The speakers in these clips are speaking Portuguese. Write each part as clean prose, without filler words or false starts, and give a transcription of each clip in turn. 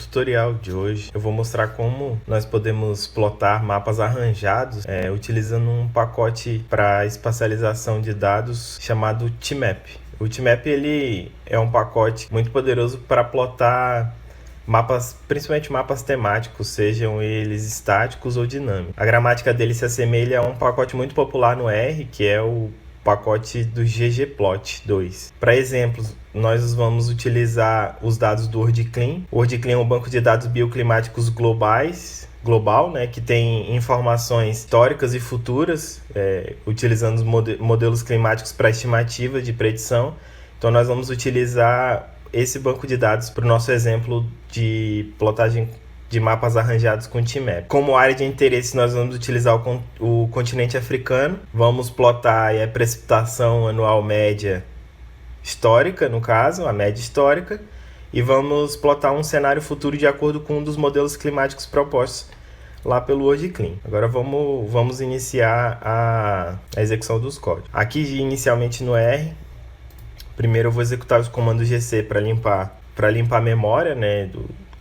tutorial de hoje eu vou mostrar como nós podemos plotar mapas arranjados utilizando um pacote para espacialização de dados chamado TMap. O TMap ele é um pacote muito poderoso para plotar mapas, principalmente mapas temáticos, sejam eles estáticos ou dinâmicos. A gramática dele se assemelha a um pacote muito popular no R, que é o pacote do ggplot 2. Para exemplos, nós vamos utilizar os dados do WorldClim. O WorldClim é um banco de dados bioclimáticos global, né, que tem informações históricas e futuras, utilizando os modelos climáticos para estimativa de predição. Então nós vamos utilizar esse banco de dados para o nosso exemplo de plotagem de mapas arranjados com TMap. Como área de interesse, nós vamos utilizar o continente africano. Vamos plotar a precipitação anual média histórica, no caso, a média histórica. E vamos plotar um cenário futuro de acordo com um dos modelos climáticos propostos lá pelo WorldClim. Agora vamos iniciar a execução dos códigos. Aqui, inicialmente no R, primeiro eu vou executar os comandos GC para limpar a memória, né,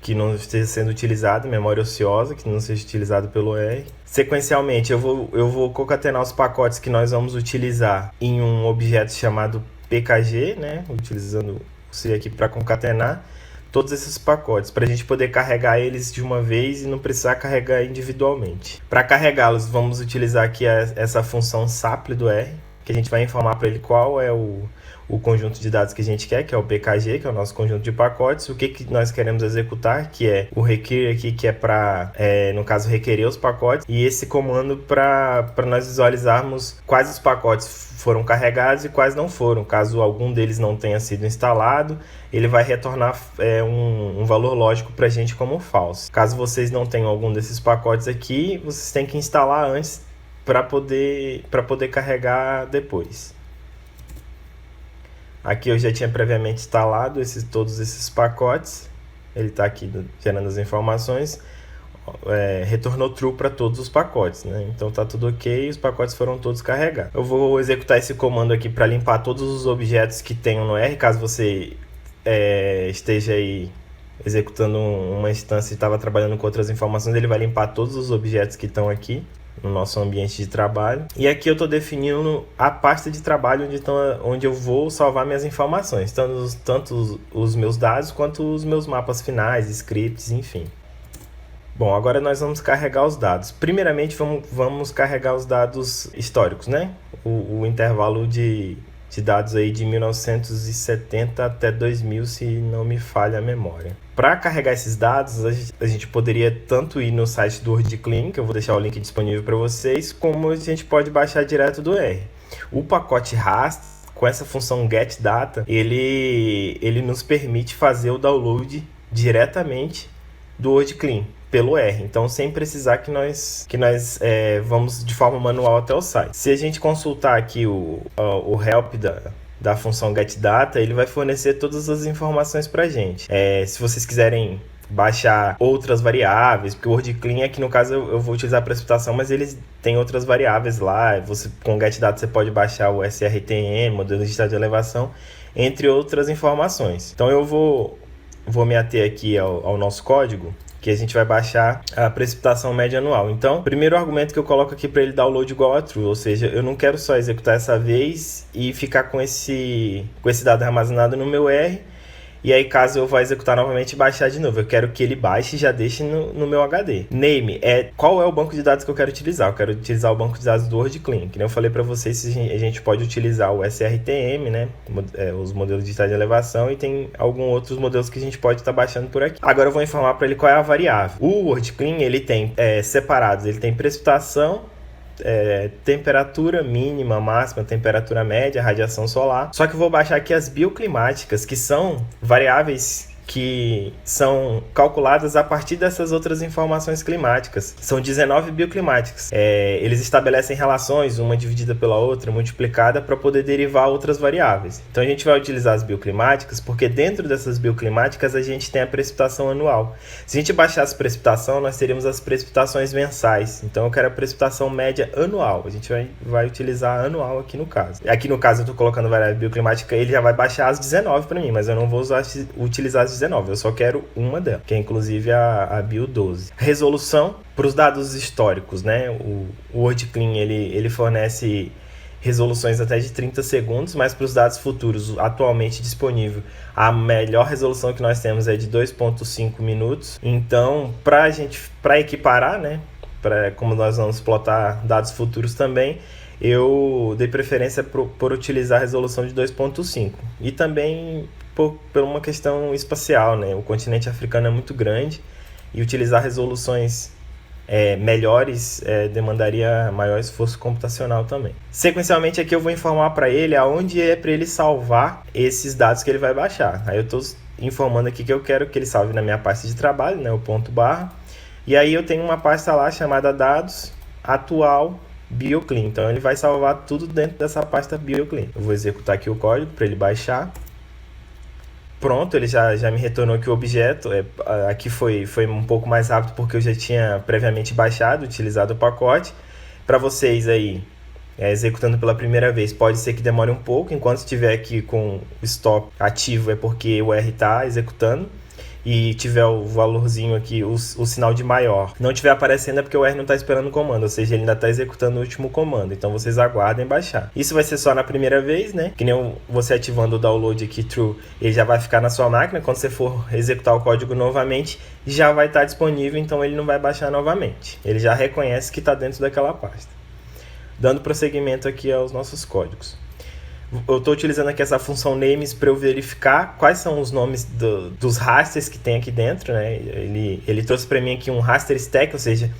que não esteja sendo utilizado, memória ociosa, que não seja utilizado pelo R. Sequencialmente, eu vou concatenar os pacotes que nós vamos utilizar em um objeto chamado PKG, né? Utilizando o C aqui para concatenar todos esses pacotes, para a gente poder carregar eles de uma vez e não precisar carregar individualmente. Para carregá-los, vamos utilizar aqui essa função sapl do R, que a gente vai informar para ele qual é o conjunto de dados que a gente quer, que é o PKG, que é o nosso conjunto de pacotes, o que nós queremos executar, que é o require aqui, que é para, no caso, requerer os pacotes, e esse comando para nós visualizarmos quais os pacotes foram carregados e quais não foram. Caso algum deles não tenha sido instalado, ele vai retornar um valor lógico para a gente como falso. Caso vocês não tenham algum desses pacotes aqui, vocês têm que instalar antes para poder carregar depois. Aqui eu já tinha previamente instalado todos esses pacotes. Ele está aqui gerando as informações. Retornou true para todos os pacotes, né? Então está tudo ok, os pacotes foram todos carregados. Eu vou executar esse comando aqui para limpar todos os objetos que tenham no R. Caso você esteja aí executando uma instância e estava trabalhando com outras informações, ele vai limpar todos os objetos que estão aqui no nosso ambiente de trabalho. E aqui eu estou definindo a pasta de trabalho onde eu vou salvar minhas informações, tanto os meus dados quanto os meus mapas finais, scripts, enfim. Bom, agora nós vamos carregar os dados. Primeiramente vamos carregar os dados históricos, né? O intervalo de dados aí de 1970 até 2000, se não me falha a memória. Para carregar esses dados, a gente poderia tanto ir no site do WorldClim, que eu vou deixar o link disponível para vocês, como a gente pode baixar direto do R. O pacote raster, com essa função getData, ele nos permite fazer o download diretamente do WorldClim pelo R, então sem precisar que nós vamos de forma manual até o site. Se a gente consultar aqui o help da função getData, ele vai fornecer todas as informações para a gente. Se vocês quiserem baixar outras variáveis, porque o WorldClim aqui no caso eu vou utilizar a precipitação, mas eles têm outras variáveis lá. Com o getData você pode baixar o SRTM, modelo de estado de elevação, entre outras informações. Então eu vou me ater aqui ao nosso código, que a gente vai baixar a precipitação média anual. Então, o primeiro argumento que eu coloco aqui para ele download igual a true, ou seja, eu não quero só executar essa vez e ficar com esse dado armazenado no meu R, e aí caso eu vá executar novamente baixar de novo, eu quero que ele baixe e já deixe no meu HD. Name qual é o banco de dados que eu quero utilizar? Eu quero utilizar o banco de dados do WorldClim, que nem eu falei para vocês, a gente pode utilizar o SRTM, né? Os modelos de estado de elevação, e tem alguns outros modelos que a gente pode estar baixando por aqui. Agora eu vou informar para ele qual é a variável. O WorldClim, ele tem separados, ele tem precipitação, temperatura mínima, máxima, temperatura média, radiação solar. Só que eu vou baixar aqui as bioclimáticas, que são variáveis que são calculadas a partir dessas outras informações climáticas. São 19 bioclimáticas. Eles estabelecem relações, uma dividida pela outra, multiplicada, para poder derivar outras variáveis. Então a gente vai utilizar as bioclimáticas, porque dentro dessas bioclimáticas a gente tem a precipitação anual. Se a gente baixasse a precipitação, nós teríamos as precipitações mensais. Então eu quero a precipitação média anual. A gente vai utilizar anual aqui no caso. Aqui no caso eu estou colocando variável bioclimática, ele já vai baixar as 19 para mim, mas eu não vou utilizar as 19. Eu só quero uma delas, que é inclusive a BIOS12. Resolução para os dados históricos, né? O WordClean ele fornece resoluções até de 30 segundos, mas para os dados futuros, atualmente disponível, a melhor resolução que nós temos é de 2.5 minutos. Então, para equiparar, né? Como nós vamos plotar dados futuros também, eu dei preferência por utilizar a resolução de 2.5. E também por uma questão espacial, né? O continente africano é muito grande e utilizar resoluções melhores demandaria maior esforço computacional também. Sequencialmente aqui eu vou informar para ele aonde é para ele salvar esses dados que ele vai baixar. Aí eu estou informando aqui que eu quero que ele salve na minha pasta de trabalho, né? O ponto barra. E aí eu tenho uma pasta lá chamada dados atual BioClean. Então ele vai salvar tudo dentro dessa pasta BioClean. Eu vou executar aqui o código para ele baixar. Pronto, ele já me retornou aqui o objeto. Aqui foi um pouco mais rápido porque eu já tinha previamente baixado, utilizado o pacote. Para vocês aí, executando pela primeira vez, pode ser que demore um pouco. Enquanto estiver aqui com o stop ativo é porque o R está executando. E tiver o valorzinho aqui, o sinal de maior, não estiver aparecendo é porque o R não está esperando o comando, ou seja, ele ainda está executando o último comando. Então vocês aguardem baixar. Isso vai ser só na primeira vez, né? Que nem você ativando o download aqui true, ele já vai ficar na sua máquina. Quando você for executar o código novamente, já vai estar disponível, então ele não vai baixar novamente. Ele já reconhece que está dentro daquela pasta. Dando prosseguimento aqui aos nossos códigos. Eu estou utilizando aqui essa função names para eu verificar quais são os nomes dos rasters que tem aqui dentro, né? Ele trouxe para mim aqui um raster stack, ou seja,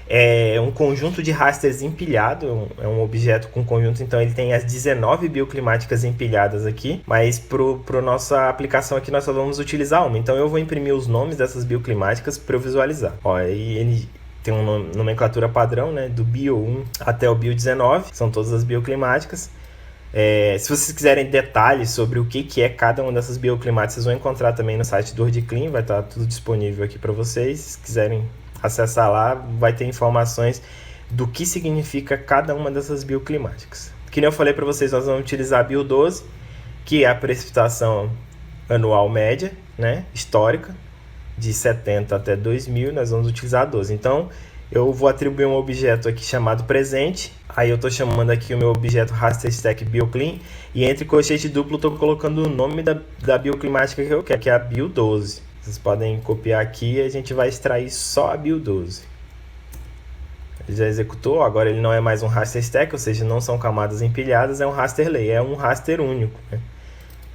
é um conjunto de rasters empilhado, é um objeto com conjunto, então ele tem as 19 bioclimáticas empilhadas aqui, mas para nossa aplicação aqui nós só vamos utilizar uma. Então eu vou imprimir os nomes dessas bioclimáticas para eu visualizar. Ó, aí ele tem uma nomenclatura padrão, né? Do bio 1 até o bio 19, são todas as bioclimáticas. Se vocês quiserem detalhes sobre o que é cada uma dessas bioclimáticas, vocês vão encontrar também no site do WordClean, vai estar tudo disponível aqui para vocês. Se quiserem acessar lá, vai ter informações do que significa cada uma dessas bioclimáticas. Que nem eu falei para vocês, nós vamos utilizar a BIOS12, que é a precipitação anual média, né, histórica, de 70 até 2000, nós vamos utilizar a 12. Então, eu vou atribuir um objeto aqui chamado presente. Aí eu estou chamando aqui o meu objeto raster stack bioclean. E entre colchete duplo eu estou colocando o nome da bioclimática que eu quero, que é a BIO12. Vocês podem copiar aqui e a gente vai extrair só a BIO12. Ele já executou, agora ele não é mais um raster stack, ou seja, não são camadas empilhadas, é um raster lay, é um raster único, né?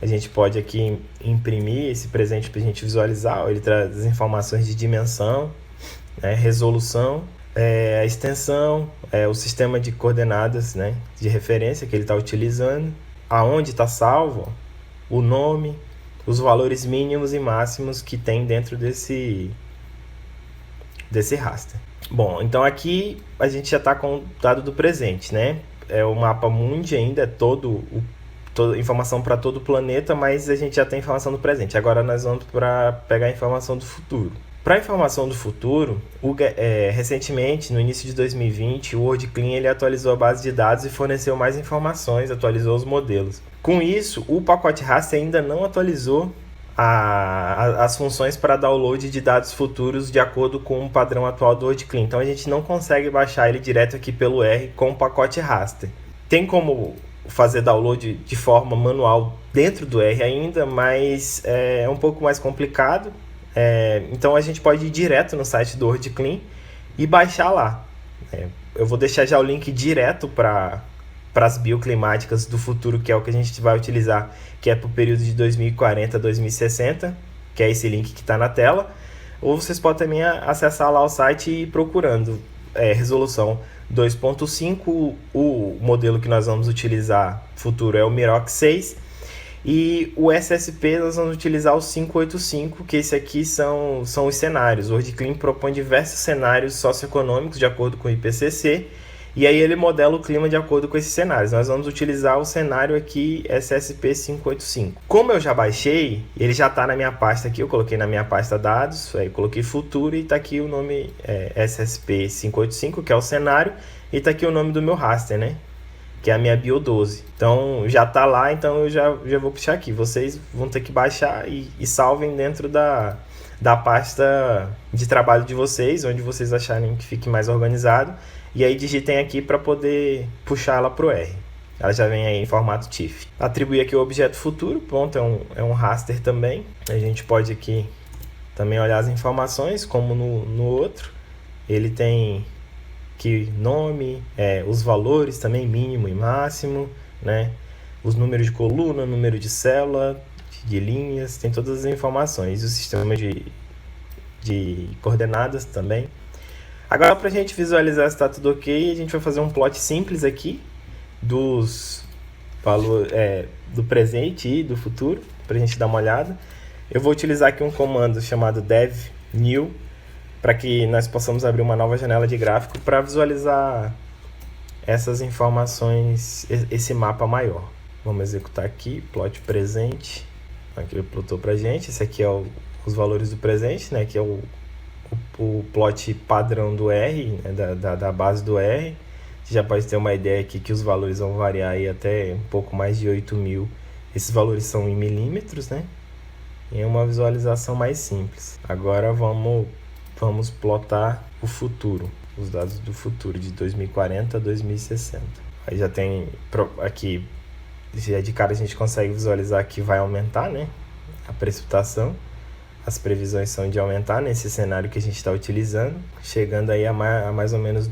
A gente pode aqui imprimir esse presente para a gente visualizar. Ele traz as informações de dimensão, resolução, a extensão, o sistema de coordenadas, né, de referência que ele está utilizando, aonde está salvo, o nome, os valores mínimos e máximos que tem dentro desse raster. Bom, então aqui a gente já está com o dado do presente, né? É o mapa mundi ainda, é toda informação para todo o planeta, mas a gente já tem informação do presente. Agora nós vamos para pegar a informação do futuro. Para a informação do futuro, recentemente, no início de 2020, o WordClean ele atualizou a base de dados e forneceu mais informações, atualizou os modelos. Com isso, o pacote raster ainda não atualizou as funções para download de dados futuros de acordo com o padrão atual do WordClean. Então a gente não consegue baixar ele direto aqui pelo R com o pacote raster. Tem como fazer download de forma manual dentro do R ainda, mas é um pouco mais complicado. Então a gente pode ir direto no site do WordClean e baixar lá. Eu vou deixar já o link direto para as bioclimáticas do futuro, que é o que a gente vai utilizar, que é para o período de 2040 a 2060, que é esse link que está na tela. Ou vocês podem também acessar lá o site e ir procurando resolução 2.5, o modelo que nós vamos utilizar futuro é o Mirox 6, e o SSP nós vamos utilizar o 585, que esse aqui são os cenários. O WordClean propõe diversos cenários socioeconômicos de acordo com o IPCC, e aí ele modela o clima de acordo com esses cenários. Nós vamos utilizar o cenário aqui SSP 585. Como eu já baixei, ele já está na minha pasta aqui, eu coloquei na minha pasta dados, aí coloquei futuro e está aqui o nome SSP 585, que é o cenário, e está aqui o nome do meu raster, né? que é a minha bio12. Então já está lá, então eu já vou puxar aqui. Vocês vão ter que baixar e salvem dentro da pasta de trabalho de vocês, onde vocês acharem que fique mais organizado. E aí digitem aqui para poder puxar ela para o R. Ela já vem aí em formato TIFF. Atribuir aqui o objeto futuro, pronto, é um raster também. A gente pode aqui também olhar as informações, como no outro. Ele tem aqui nome, os valores também, mínimo e máximo, né? Os números de coluna, número de célula, de linhas, tem todas as informações. O sistema de coordenadas também. Agora, para a gente visualizar se está tudo ok, a gente vai fazer um plot simples aqui dos valores do presente e do futuro, para a gente dar uma olhada. Eu vou utilizar aqui um comando chamado dev new, para que nós possamos abrir uma nova janela de gráfico para visualizar essas informações, esse mapa maior. Vamos executar aqui, plot presente. Aqui ele plotou para a gente. Esse aqui é os valores do presente, né? Que é o plot padrão do R, né? da base do R. Você já pode ter uma ideia aqui que os valores vão variar aí até um pouco mais de 8.000. Esses valores são em milímetros, né? E é uma visualização mais simples. Agora vamos plotar o futuro, os dados do futuro de 2040 a 2060. Aí já tem aqui, já de cara a gente consegue visualizar que vai aumentar, né? A precipitação. As previsões são de aumentar nesse cenário que a gente está utilizando, chegando aí a mais ou menos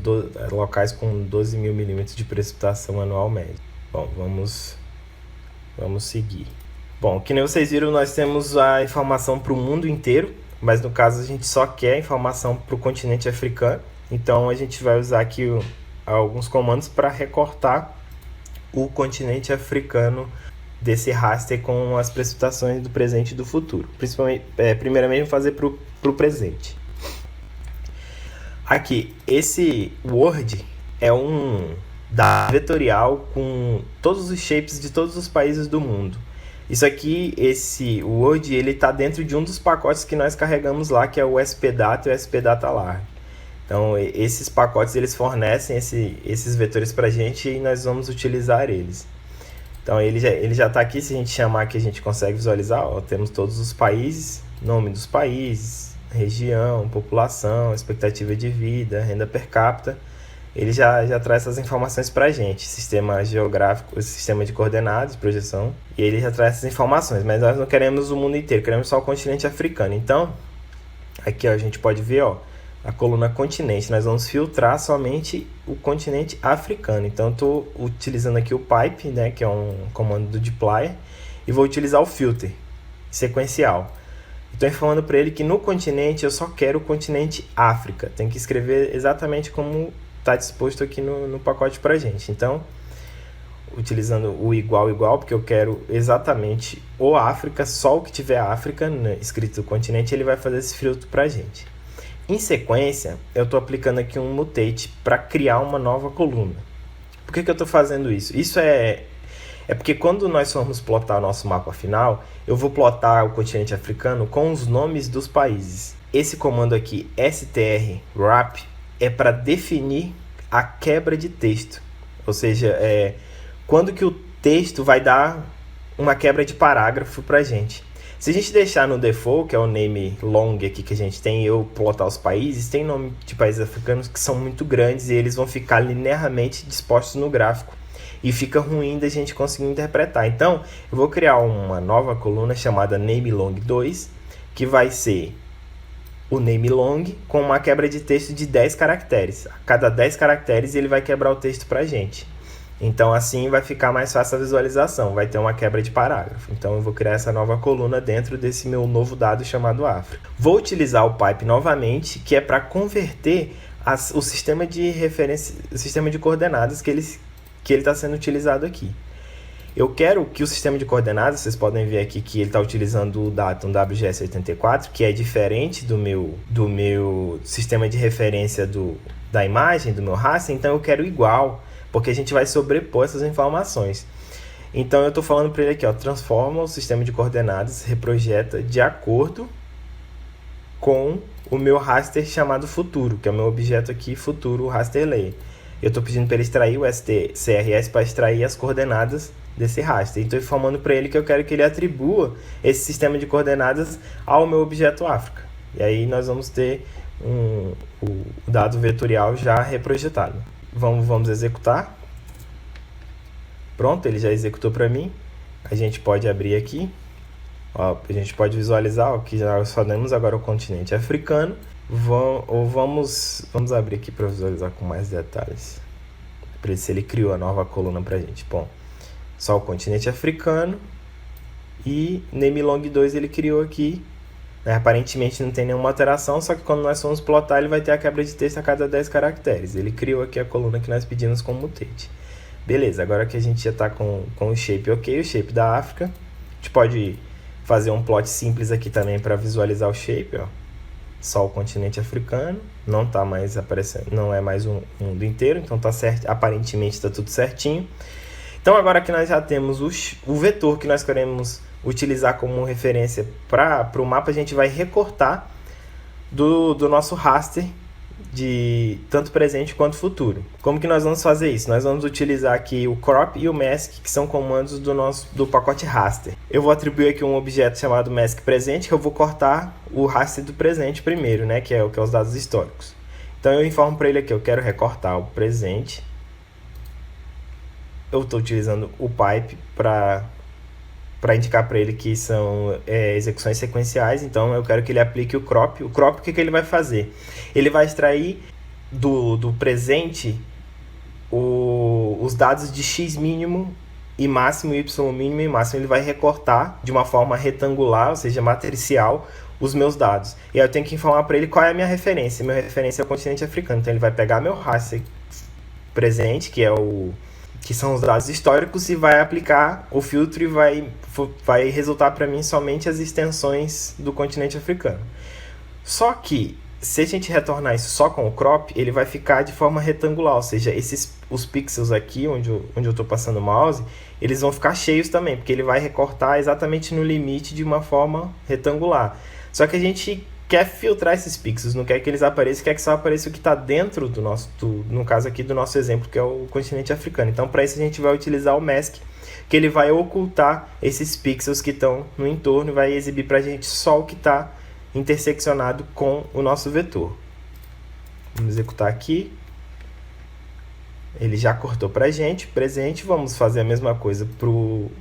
locais com 12.000 milímetros de precipitação anual média. Bom, vamos seguir. Bom, que nem vocês viram, nós temos a informação para o mundo inteiro, mas no caso a gente só quer informação para o continente africano. Então a gente vai usar aqui alguns comandos para recortar o continente africano desse raster com as precipitações do presente e do futuro. Principalmente, primeiramente fazer para o presente. Aqui, esse Word é um dado vetorial com todos os shapes de todos os países do mundo. Isso aqui, esse Word, ele está dentro de um dos pacotes que nós carregamos lá, que é o SPData e o SPDataLarge. Então, esses pacotes, eles fornecem esses vetores para a gente e nós vamos utilizar eles. Então, ele já está aqui, se a gente chamar aqui, a gente consegue visualizar. Ó, temos todos os países, nome dos países, região, população, expectativa de vida, renda per capita. Ele já traz essas informações para a gente, sistema geográfico, sistema de coordenadas, projeção, e ele já traz essas informações, mas nós não queremos o mundo inteiro, queremos só o continente africano. Então, aqui ó, a gente pode ver ó, a coluna continente, nós vamos filtrar somente o continente africano. Então, eu estou utilizando aqui o pipe, né, que é um comando do dplyr, e vou utilizar o filter sequencial. Estou informando para ele que no continente eu só quero o continente África, tem que escrever exatamente como está disposto aqui no pacote para a gente. Então, utilizando o igual, porque eu quero exatamente o África, só o que tiver África, né, escrito continente, ele vai fazer esse filtro para a gente. Em sequência, eu estou aplicando aqui um mutate para criar uma nova coluna. Por que eu estou fazendo isso? Isso é porque quando nós formos plotar o nosso mapa final, eu vou plotar o continente africano com os nomes dos países. Esse comando aqui, strwrap, é para definir a quebra de texto. Ou seja, quando que o texto vai dar uma quebra de parágrafo para a gente. Se a gente deixar no default, que é o name long aqui que a gente tem, eu plotar os países, tem nome de países africanos que são muito grandes e eles vão ficar linearmente dispostos no gráfico. E fica ruim da gente conseguir interpretar. Então, eu vou criar uma nova coluna chamada namelong2, que vai ser o namelong com uma quebra de texto de 10 caracteres. A cada 10 caracteres ele vai quebrar o texto para a gente. Então, assim vai ficar mais fácil a visualização, vai ter uma quebra de parágrafo. Então, eu vou criar essa nova coluna dentro desse meu novo dado chamado África. Vou utilizar o pipe novamente, que é para converter o sistema de referência, o sistema de coordenadas que ele está sendo utilizado aqui. Eu quero que o sistema de coordenadas, vocês podem ver aqui que ele está utilizando o datum WGS84, que é diferente do meu sistema de referência da imagem, do meu raster, então eu quero igual, porque a gente vai sobrepor essas informações. Então eu estou falando para ele aqui, ó, transforma o sistema de coordenadas, reprojeta de acordo com o meu raster chamado futuro, que é o meu objeto aqui, futuro raster layer. Eu estou pedindo para ele extrair o stcrs para extrair as coordenadas desse raster. Estou informando para ele que eu quero que ele atribua esse sistema de coordenadas ao meu objeto África. E aí nós vamos ter o dado vetorial já reprojetado. Vamos executar. Pronto, ele já executou para mim. A gente pode abrir aqui. Ó, a gente pode visualizar ó, que já só temos agora o continente africano. Vamos abrir aqui para visualizar com mais detalhes. Para ver se ele criou a nova coluna para a gente. Bom, só o continente africano. E Nemilong 2 ele criou aqui. Aparentemente não tem nenhuma alteração, só que quando nós formos plotar ele vai ter a quebra de texto a cada 10 caracteres. Ele criou aqui a coluna que nós pedimos com mutante. Beleza, agora que a gente já está com o shape ok, o shape da África. A gente pode fazer um plot simples aqui também para visualizar o shape. Ó. Só o continente africano, não está mais aparecendo, não é mais um mundo inteiro, então está certo, aparentemente está tudo certinho. Então agora que nós já temos o vetor que nós queremos utilizar como referência para o mapa, a gente vai recortar do nosso raster de tanto presente quanto futuro. Como que nós vamos fazer isso? Nós vamos utilizar aqui o crop e o mask, que são comandos do pacote raster. Eu vou atribuir aqui um objeto chamado mask presente, que eu vou cortar o raster do presente primeiro, né, que é os dados históricos. Então eu informo para ele aqui, eu quero recortar o presente. Eu estou utilizando o pipe para indicar para ele que são execuções sequenciais, então eu quero que ele aplique o crop. O crop, o que ele vai fazer? Ele vai extrair do presente os dados de x mínimo e máximo, y mínimo e máximo. Ele vai recortar de uma forma retangular, ou seja, matricial, os meus dados. E aí eu tenho que informar para ele qual é a minha referência. Minha referência é o continente africano. Então ele vai pegar meu raster presente, que são os dados históricos, e vai aplicar o filtro e vai resultar para mim somente as extensões do continente africano. Só que, se a gente retornar isso só com o crop, ele vai ficar de forma retangular, ou seja, os pixels aqui, onde eu estou passando o mouse, eles vão ficar cheios também, porque ele vai recortar exatamente no limite de uma forma retangular. Só que a gente quer filtrar esses pixels, não quer que eles apareçam, quer que só apareça o que está dentro no caso aqui do nosso exemplo, que é o continente africano. Então, para isso a gente vai utilizar o mask, que ele vai ocultar esses pixels que estão no entorno e vai exibir para a gente só o que está interseccionado com o nosso vetor. Vamos executar aqui. Ele já cortou para a gente, presente. Vamos fazer a mesma coisa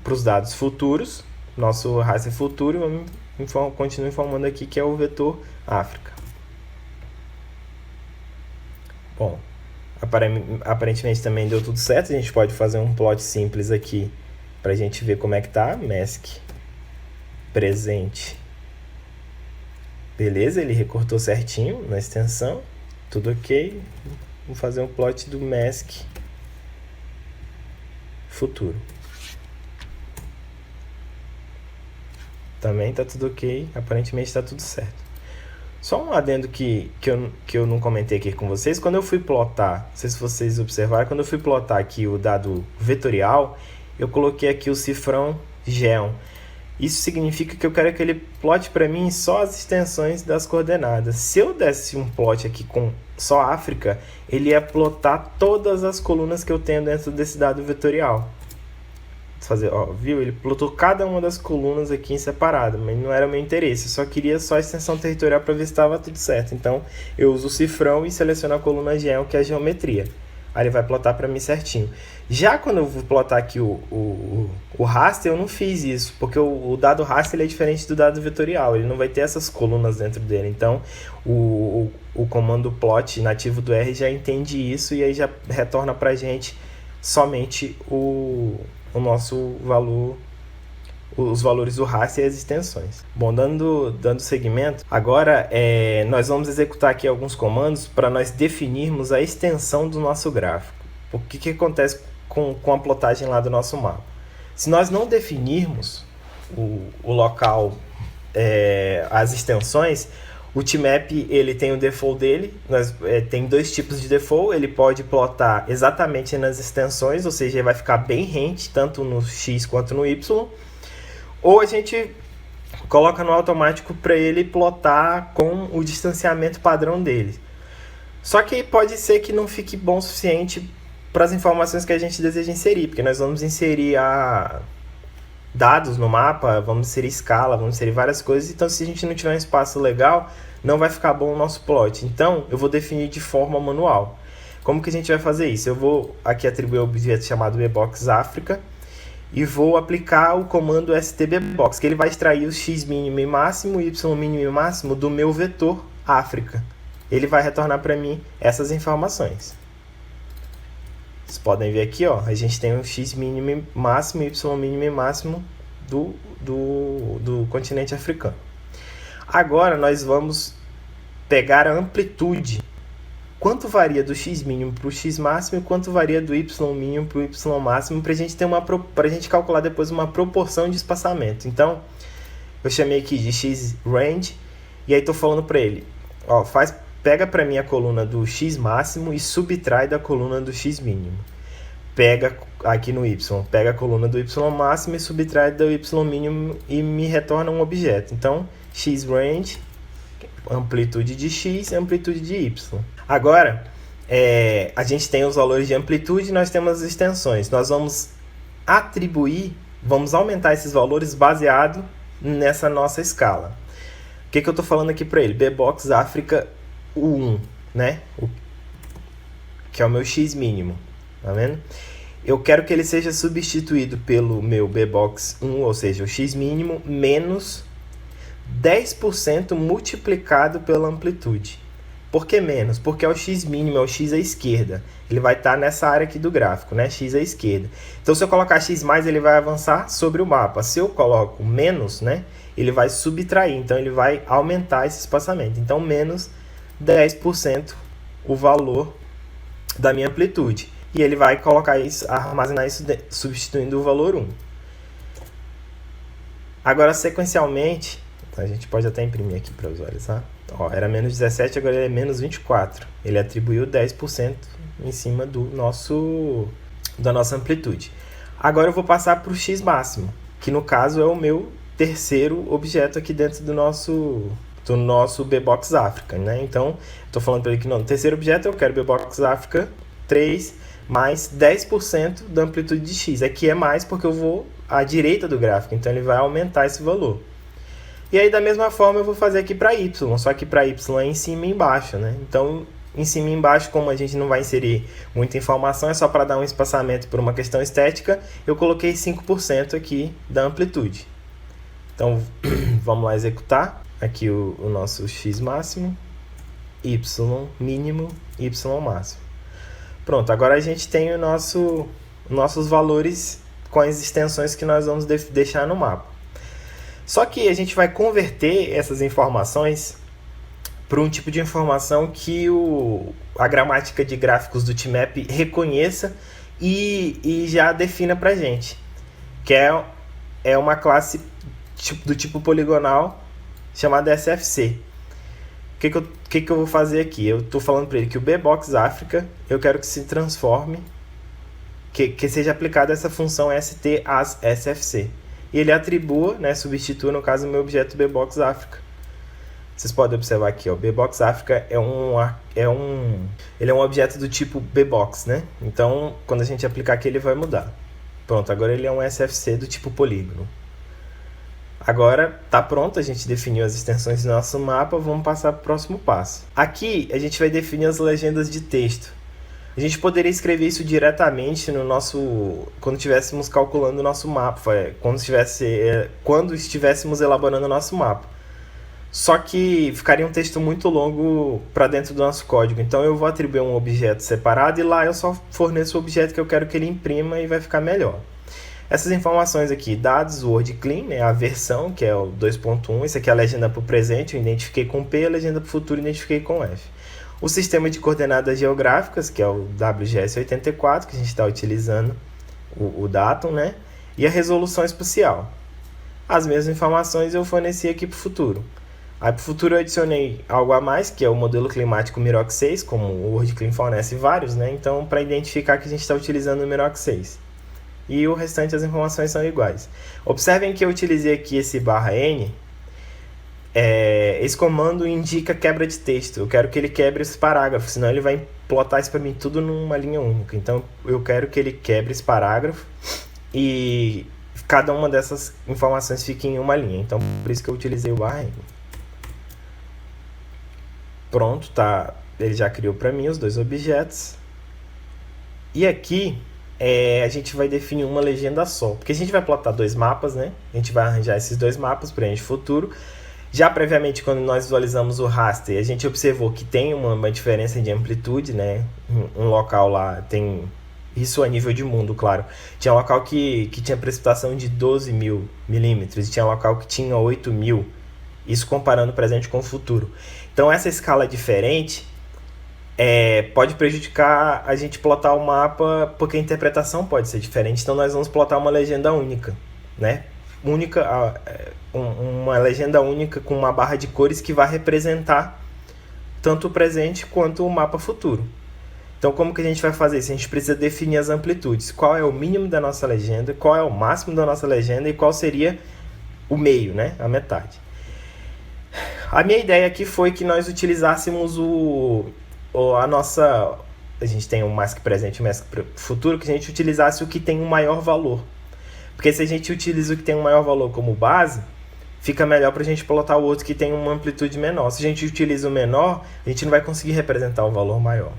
para os dados futuros, nosso raster futuro. Vamos continuo informando aqui que é o vetor África. Bom, aparentemente também deu tudo certo. A gente pode fazer um plot simples aqui para a gente ver como é que tá. Mask presente. Beleza, ele recortou certinho na extensão. Tudo ok. Vou fazer um plot do mask futuro. Também está tudo ok, aparentemente está tudo certo. Só um adendo que eu não comentei aqui com vocês. Quando eu fui plotar, não sei se vocês observaram, quando eu fui plotar aqui o dado vetorial, eu coloquei aqui o cifrão Geon. Isso significa que eu quero que ele plote para mim só as extensões das coordenadas. Se eu desse um plot aqui com só África, ele ia plotar todas as colunas que eu tenho dentro desse dado vetorial. Fazer, ó, viu? Ele plotou cada uma das colunas aqui em separado, mas não era o meu interesse. Eu só queria só a extensão territorial para ver se estava tudo certo. Então eu uso o cifrão e seleciono a coluna Geon, que é a geometria. Aí ele vai plotar para mim certinho. Já quando eu vou plotar aqui o raster, eu não fiz isso, porque o dado raster ele é diferente do dado vetorial. Ele não vai ter essas colunas dentro dele. Então o comando plot nativo do R já entende isso e aí já retorna para a gente somente o nosso valor, os valores do raster e as extensões. Bom, dando segmento, agora nós vamos executar aqui alguns comandos para nós definirmos a extensão do nosso gráfico. O que acontece com a plotagem lá do nosso mapa? Se nós não definirmos o local, as extensões, o Tmap ele tem o default dele, tem dois tipos de default. Ele pode plotar exatamente nas extensões, ou seja, ele vai ficar bem rente, tanto no X quanto no Y. Ou a gente coloca no automático para ele plotar com o distanciamento padrão dele. Só que pode ser que não fique bom o suficiente para as informações que a gente deseja inserir, porque nós vamos inserir dados no mapa, vamos inserir escala, vamos inserir várias coisas, então se a gente não tiver um espaço legal, não vai ficar bom o nosso plot. Então, eu vou definir de forma manual. Como que a gente vai fazer isso? Eu vou aqui atribuir um objeto chamado bboxAfrica e vou aplicar o comando stbbox, que ele vai extrair o x mínimo e máximo, y mínimo e máximo do meu vetor África. Ele vai retornar para mim essas informações. Vocês podem ver aqui, ó, a gente tem o x mínimo e máximo, y mínimo e máximo do continente africano. Agora nós vamos pegar a amplitude. Quanto varia do x mínimo para o x máximo e quanto varia do y mínimo para o y máximo, para a gente calcular depois uma proporção de espaçamento. Então, eu chamei aqui de x range e aí estou falando para ele, ó, pega para mim a coluna do x máximo e subtrai da coluna do x mínimo. Pega aqui no y, pega a coluna do y máximo e subtrai do y mínimo e me retorna um objeto. Então, x range, amplitude de x e amplitude de y. Agora, a gente tem os valores de amplitude e nós temos as extensões. Nós vamos aumentar esses valores baseado nessa nossa escala. O que eu estou falando aqui para ele? bboxAfrica U1, né? Que é o meu x mínimo, tá vendo? Eu quero que ele seja substituído pelo meu bbox1, ou seja, o x mínimo menos 10% multiplicado pela amplitude. Por que menos? Porque é o x mínimo, é o x à esquerda. Ele vai estar nessa área aqui do gráfico, né? X à esquerda. Então, se eu colocar x+, ele vai avançar sobre o mapa. Se eu coloco menos, né? Ele vai subtrair. Então, ele vai aumentar esse espaçamento. Então, menos 10% o valor da minha amplitude. E ele vai colocar isso, armazenar isso substituindo o valor 1. Agora, sequencialmente, a gente pode até imprimir aqui para visualizar. Ó, era menos 17, agora ele é menos 24. Ele atribuiu 10% em cima da nossa amplitude. Agora eu vou passar para o x máximo, que no caso é o meu terceiro objeto aqui dentro do nosso bboxAfrica, né? Então, estou falando para ele que no terceiro objeto eu quero bboxAfrica 3 mais 10% da amplitude de x. Aqui é mais porque eu vou à direita do gráfico, então ele vai aumentar esse valor. E aí, da mesma forma, eu vou fazer aqui para y, só que para y é em cima e embaixo, né? Então, em cima e embaixo, como a gente não vai inserir muita informação, é só para dar um espaçamento por uma questão estética, eu coloquei 5% aqui da amplitude. Então, vamos lá executar. Aqui o nosso x máximo, y mínimo, y máximo. Pronto, agora a gente tem nossos valores com as extensões que nós vamos deixar no mapa. Só que a gente vai converter essas informações para um tipo de informação que a gramática de gráficos do TMAP reconheça e já defina para a gente, que é uma classe do tipo poligonal chamada SFC. O que eu vou fazer aqui? Eu estou falando para ele que o bboxAfrica eu quero que se transforme, que seja aplicada essa função st as SFC. E ele atribua, né, substitua, no caso, o meu objeto bboxAfrica. Vocês podem observar aqui, ó, bboxAfrica ele é um objeto do tipo bbox, né? Então, quando a gente aplicar aqui, ele vai mudar. Pronto, agora ele é um SFC do tipo polígono. Agora, tá pronto, a gente definiu as extensões do nosso mapa, vamos passar para o próximo passo. Aqui, a gente vai definir as legendas de texto. A gente poderia escrever isso diretamente quando estivéssemos calculando o nosso mapa, quando estivéssemos elaborando o nosso mapa. Só que ficaria um texto muito longo para dentro do nosso código. Então eu vou atribuir um objeto separado e lá eu só forneço o objeto que eu quero que ele imprima e vai ficar melhor. Essas informações aqui, dados word clean, né, a versão, que é o 2.1, isso aqui é a legenda para o presente, eu identifiquei com P, a legenda para o futuro eu identifiquei com F. O sistema de coordenadas geográficas, que é o WGS84, que a gente está utilizando o datum, né? E a resolução espacial. As mesmas informações eu forneci aqui para o futuro. Aí para o futuro eu adicionei algo a mais, que é o modelo climático Miroc 6, como o WordClean fornece vários, né? Então, para identificar que a gente está utilizando o Miroc 6. E o restante das informações são iguais. Observem que eu utilizei aqui esse /n esse comando indica quebra de texto. Eu quero que ele quebre esse parágrafo, senão ele vai plotar isso para mim tudo numa linha única. Então eu quero que ele quebre esse parágrafo e cada uma dessas informações fique em uma linha. Então por isso que eu utilizei o barra N. Pronto, tá. Ele já criou para mim os dois objetos. E aqui a gente vai definir uma legenda só, porque a gente vai plotar dois mapas, né? A gente vai arranjar esses dois mapas para o futuro. Já previamente, quando nós visualizamos o raster, a gente observou que tem uma diferença de amplitude, né? Um local lá tem isso a nível de mundo, claro. Tinha um local que tinha precipitação de 12 mil milímetros e tinha um local que tinha 8 mil. Isso comparando o presente com o futuro. Então essa escala diferente pode prejudicar a gente plotar o mapa, porque a interpretação pode ser diferente. Então nós vamos plotar uma legenda única, né? Uma legenda única com uma barra de cores que vai representar tanto o presente quanto o mapa futuro. Então como que a gente vai fazer isso? A gente precisa definir as amplitudes. Qual é o mínimo da nossa legenda, qual é o máximo da nossa legenda e qual seria o meio, né? A metade. A minha ideia aqui foi que nós utilizássemos a gente tem o mask presente e o mask futuro, que a gente utilizasse o que tem um maior valor. Porque se a gente utiliza o que tem um maior valor como base, fica melhor para a gente plotar o outro que tem uma amplitude menor. Se a gente utiliza o menor, a gente não vai conseguir representar o valor maior.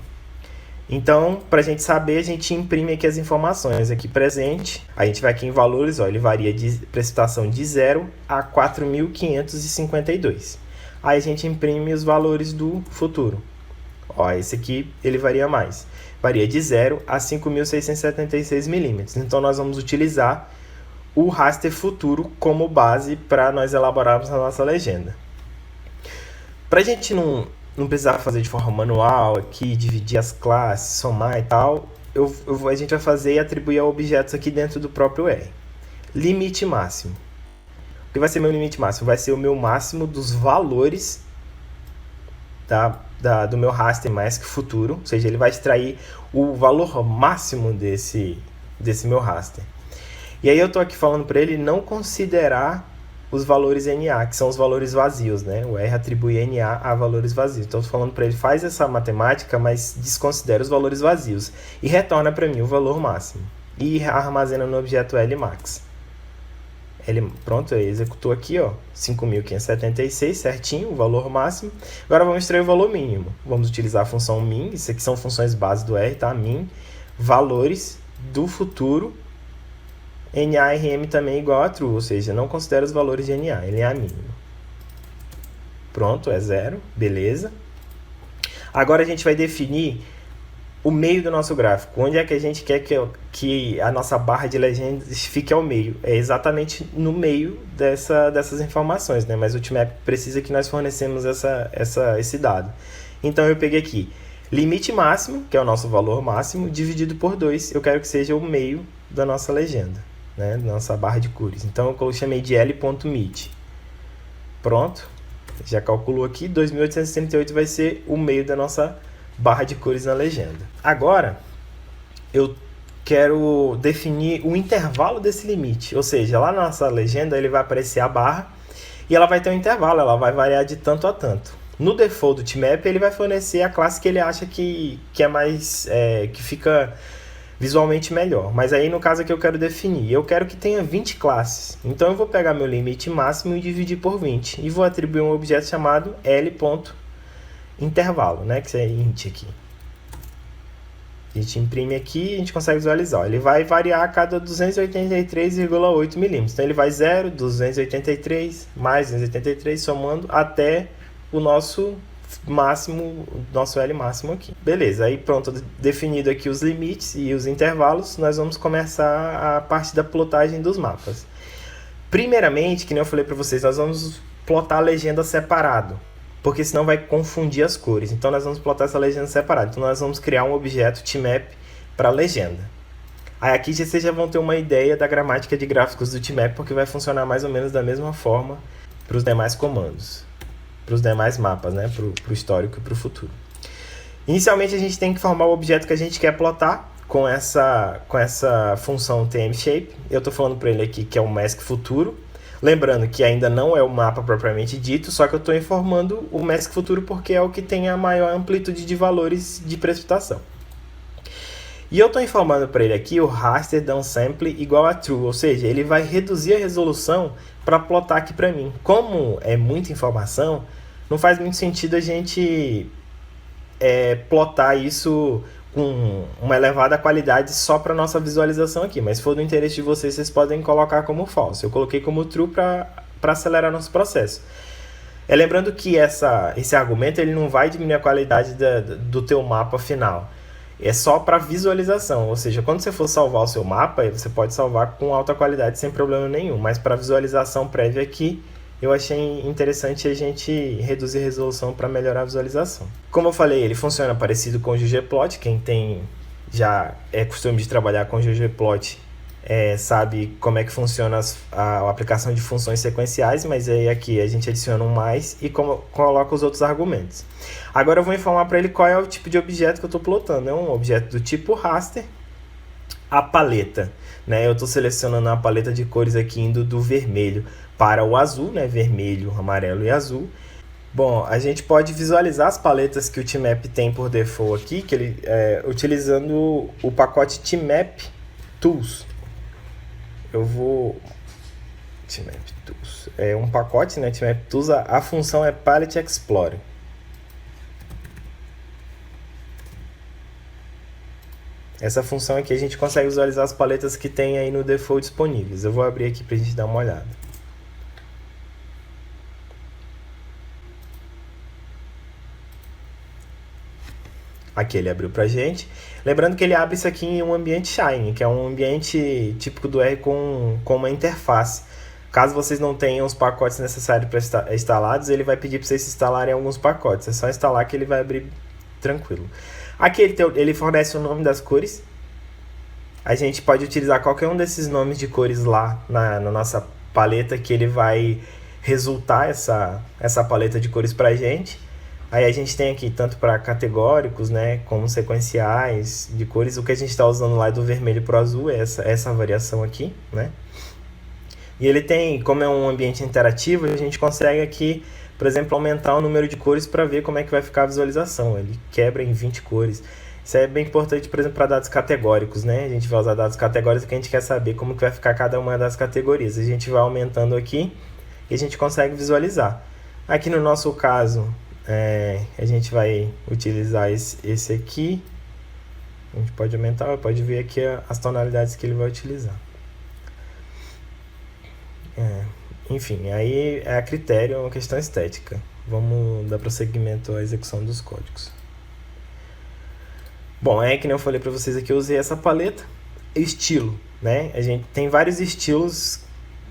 Então, para a gente saber, a gente imprime aqui as informações. Aqui presente, a gente vai aqui em valores, ele varia de precipitação de 0 a 4.552. Aí a gente imprime os valores do futuro. Esse aqui ele varia mais. Varia de 0 a 5.676 milímetros. Então nós vamos utilizar o raster futuro como base para nós elaborarmos a nossa legenda. Para a gente não precisar fazer de forma manual aqui, dividir as classes, somar e tal, a gente vai fazer e atribuir a objetos aqui dentro do próprio R. Limite máximo. O que vai ser meu limite máximo? Vai ser o meu máximo dos valores do meu raster mask futuro, ou seja, ele vai extrair o valor máximo desse meu raster. E aí eu estou aqui falando para ele não considerar os valores NA, que são os valores vazios, né? O R atribui NA a valores vazios. Então eu estou falando para ele, faz essa matemática, mas desconsidera os valores vazios e retorna para mim o valor máximo. E armazena no objeto LMax. Pronto, ele executou aqui, 5.576, certinho, o valor máximo. Agora vamos extrair o valor mínimo. Vamos utilizar a função min, isso aqui são funções base do R, tá? Min, valores do futuro, NaRM também é igual a true, ou seja, não considera os valores de NA, ele é mínimo. Pronto, é 0, beleza. Agora a gente vai definir o meio do nosso gráfico. Onde é que a gente quer que a nossa barra de legendas fique ao meio? É exatamente no meio dessas informações, né? Mas o Ultimap precisa que nós fornecemos esse dado. Então eu peguei aqui, limite máximo, que é o nosso valor máximo, dividido por 2. Eu quero que seja o meio da nossa legenda, né? Da nossa barra de cores. Então eu chamei de L.mid. Pronto. Já calculou aqui, 2.838 vai ser o meio da nossa barra de cores na legenda. Agora, eu quero definir o intervalo desse limite. Ou seja, lá na nossa legenda ele vai aparecer a barra e ela vai ter um intervalo, ela vai variar de tanto a tanto. No default do Ultimap, ele vai fornecer a classe que ele acha que é mais, que fica visualmente melhor. Mas aí, no caso aqui, eu quero definir. Eu quero que tenha 20 classes. Então, eu vou pegar meu limite máximo e dividir por 20. E vou atribuir um objeto chamado L.intervalo, né? Que é int aqui. A gente imprime aqui e a gente consegue visualizar. Ele vai variar a cada 283,8 milímetros. Então, ele vai 0, 283, mais 283, somando até o nosso máximo, nosso L máximo aqui. Beleza, aí pronto, definido aqui os limites e os intervalos, nós vamos começar a parte da plotagem dos mapas. Primeiramente, que nem eu falei para vocês, nós vamos plotar a legenda separado, porque senão vai confundir as cores. Então nós vamos plotar essa legenda separada. Então nós vamos criar um objeto Ultimap para a legenda. Aí aqui vocês já vão ter uma ideia da gramática de gráficos do Ultimap, porque vai funcionar mais ou menos da mesma forma para os demais comandos, para os demais mapas, né? Para o histórico e para o futuro. Inicialmente a gente tem que formar o objeto que a gente quer plotar com essa função TMShape. Eu estou falando para ele aqui que é o mask futuro. Lembrando que ainda não é o mapa propriamente dito, só que eu estou informando o Mask Futuro porque é o que tem a maior amplitude de valores de precipitação. E eu estou informando para ele aqui o raster downsample igual a true, ou seja, ele vai reduzir a resolução para plotar aqui para mim. Como é muita informação, não faz muito sentido a gente plotar isso com uma elevada qualidade só para nossa visualização aqui, mas se for do interesse de vocês, vocês podem colocar como false. Eu coloquei como true para acelerar nosso processo. Lembrando que esse argumento ele não vai diminuir a qualidade do teu mapa final. É só para visualização, ou seja, quando você for salvar o seu mapa, você pode salvar com alta qualidade sem problema nenhum, mas para visualização prévia aqui, eu achei interessante a gente reduzir a resolução para melhorar a visualização. Como eu falei, ele funciona parecido com o ggplot. Quem já é costume de trabalhar com o ggplot sabe como é que funciona a aplicação de funções sequenciais, mas aí aqui a gente adiciona um mais e coloca os outros argumentos. Agora eu vou informar para ele qual é o tipo de objeto que eu estou plotando. É um objeto do tipo raster, a paleta. Né? Eu estou selecionando a paleta de cores aqui indo do vermelho para o azul, né? Vermelho, amarelo e azul. Bom, a gente pode visualizar as paletas que o TMap tem por default aqui, que ele, utilizando o pacote TMap Tools. Eu vou... TMap Tools. É um pacote, né? TMap Tools, a função é Palette Explorer. Essa função aqui a gente consegue visualizar as paletas que tem aí no default disponíveis. Eu vou abrir aqui para a gente dar uma olhada. Aqui ele abriu pra gente. Lembrando que ele abre isso aqui em um ambiente Shine, que é um ambiente típico do R com uma interface. Caso vocês não tenham os pacotes necessários para instalados, ele vai pedir para vocês instalarem alguns pacotes. É só instalar que ele vai abrir tranquilo. Aqui ele fornece o nome das cores. A gente pode utilizar qualquer um desses nomes de cores lá na nossa paleta, que ele vai resultar essa paleta de cores pra gente. Aí a gente tem aqui tanto para categóricos, né, como sequenciais de cores. O que a gente está usando lá é do vermelho para o azul, é essa variação aqui, né? E ele tem, como é um ambiente interativo, a gente consegue aqui, por exemplo, aumentar o número de cores para ver como é que vai ficar a visualização. Ele quebra em 20 cores. Isso é bem importante, por exemplo, para dados categóricos, né? A gente vai usar dados categóricos porque a gente quer saber como que vai ficar cada uma das categorias. A gente vai aumentando aqui e a gente consegue visualizar. Aqui no nosso caso... a gente vai utilizar esse aqui. A gente pode aumentar, pode ver aqui as tonalidades que ele vai utilizar. Enfim, aí é a critério, é uma questão estética. Vamos dar prosseguimento à execução dos códigos. Bom, que nem eu falei para vocês aqui, eu usei essa paleta. Estilo, né? A gente tem vários estilos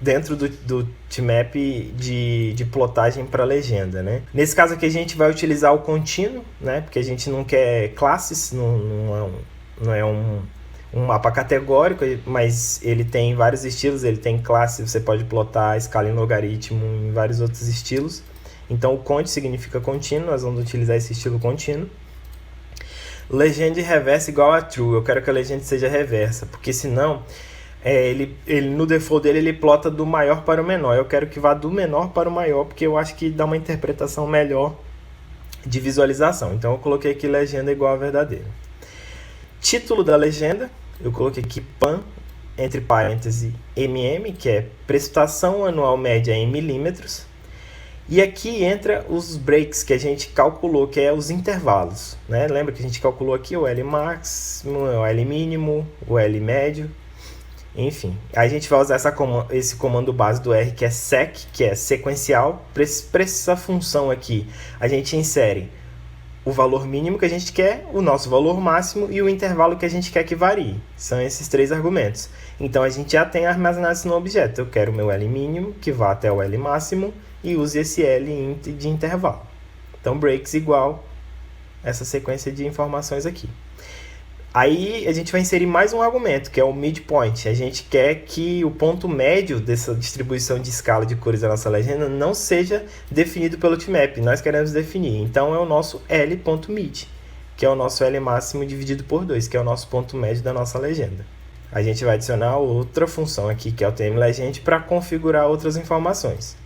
dentro do TMap de plotagem para legenda, né? Nesse caso aqui a gente vai utilizar o contínuo, né? Porque a gente não quer classes, não é um mapa categórico, mas ele tem vários estilos, ele tem classe, você pode plotar a escala em logaritmo em vários outros estilos. Então o cont significa contínuo, nós vamos utilizar esse estilo contínuo. Legenda reversa igual a true, eu quero que a legenda seja reversa, porque senão... ele no default dele ele plota do maior para o menor. Eu quero que vá do menor para o maior, porque eu acho que dá uma interpretação melhor de visualização. Então eu coloquei aqui legenda igual a verdadeiro. Título da legenda, eu coloquei aqui PAN, entre parênteses MM, que é precipitação anual média em milímetros. E aqui entra os breaks que a gente calculou, que é os intervalos, né? Lembra que a gente calculou aqui o L máximo, o L mínimo, o L médio. Enfim, a gente vai usar esse comando base do R, que é sec, que é sequencial. Para essa função aqui, a gente insere o valor mínimo que a gente quer, o nosso valor máximo e o intervalo que a gente quer que varie. São esses três argumentos. Então, a gente já tem armazenado isso no objeto. Eu quero o meu L mínimo, que vá até o L máximo, e use esse L int de intervalo. Então, breaks igual essa sequência de informações aqui. Aí a gente vai inserir mais um argumento, que é o midpoint. A gente quer que o ponto médio dessa distribuição de escala de cores da nossa legenda não seja definido pelo TMap. Nós queremos definir. Então é o nosso L.mid, que é o nosso L máximo dividido por 2, que é o nosso ponto médio da nossa legenda. a gente vai adicionar outra função aqui, que é o TM-Legend, para configurar outras informações.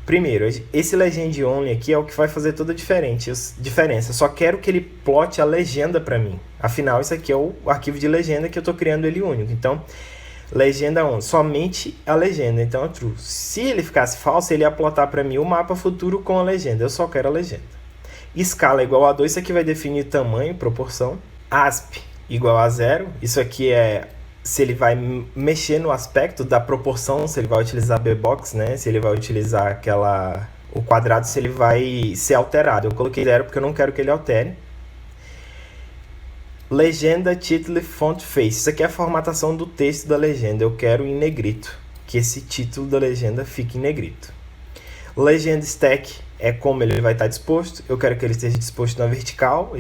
Primeiro, esse Legend Only aqui é o que vai fazer toda a diferença. Eu só quero que ele plote a legenda para mim. Afinal, isso aqui é o arquivo de legenda que eu estou criando ele único. Então, legenda only, somente a legenda. Então, é true. Se ele ficasse falso, ele ia plotar para mim o mapa futuro com a legenda. Eu só quero a legenda. Escala igual a 2, isso aqui vai definir tamanho, proporção. ASP igual a 0, isso aqui é se ele vai mexer no aspecto da proporção, se ele vai utilizar bbox, né? Se ele vai utilizar o quadrado, se ele vai ser alterado. Eu coloquei 0 porque eu não quero que ele altere. Legenda, título e font face. Isso aqui é a formatação do texto da legenda. Eu quero em negrito, que esse título da legenda fique em negrito. Legend stack é como ele vai estar disposto. Eu quero que ele esteja disposto na vertical.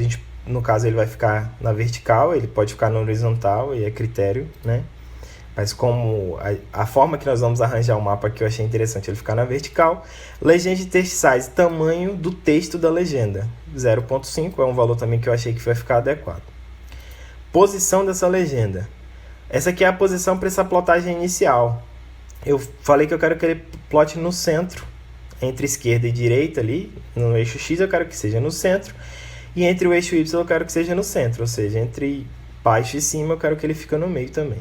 No caso, ele vai ficar na vertical, ele pode ficar na horizontal, e é critério, né? Mas como a forma que nós vamos arranjar o mapa aqui, eu achei interessante ele ficar na vertical. Legend text size, tamanho do texto da legenda. 0.5 é um valor também que eu achei que vai ficar adequado. Posição dessa legenda. Essa aqui é a posição para essa plotagem inicial. Eu falei que eu quero que ele plote no centro, entre esquerda e direita ali, no eixo X eu quero que seja no centro. E entre o eixo Y eu quero que seja no centro, ou seja, entre baixo e cima eu quero que ele fique no meio também.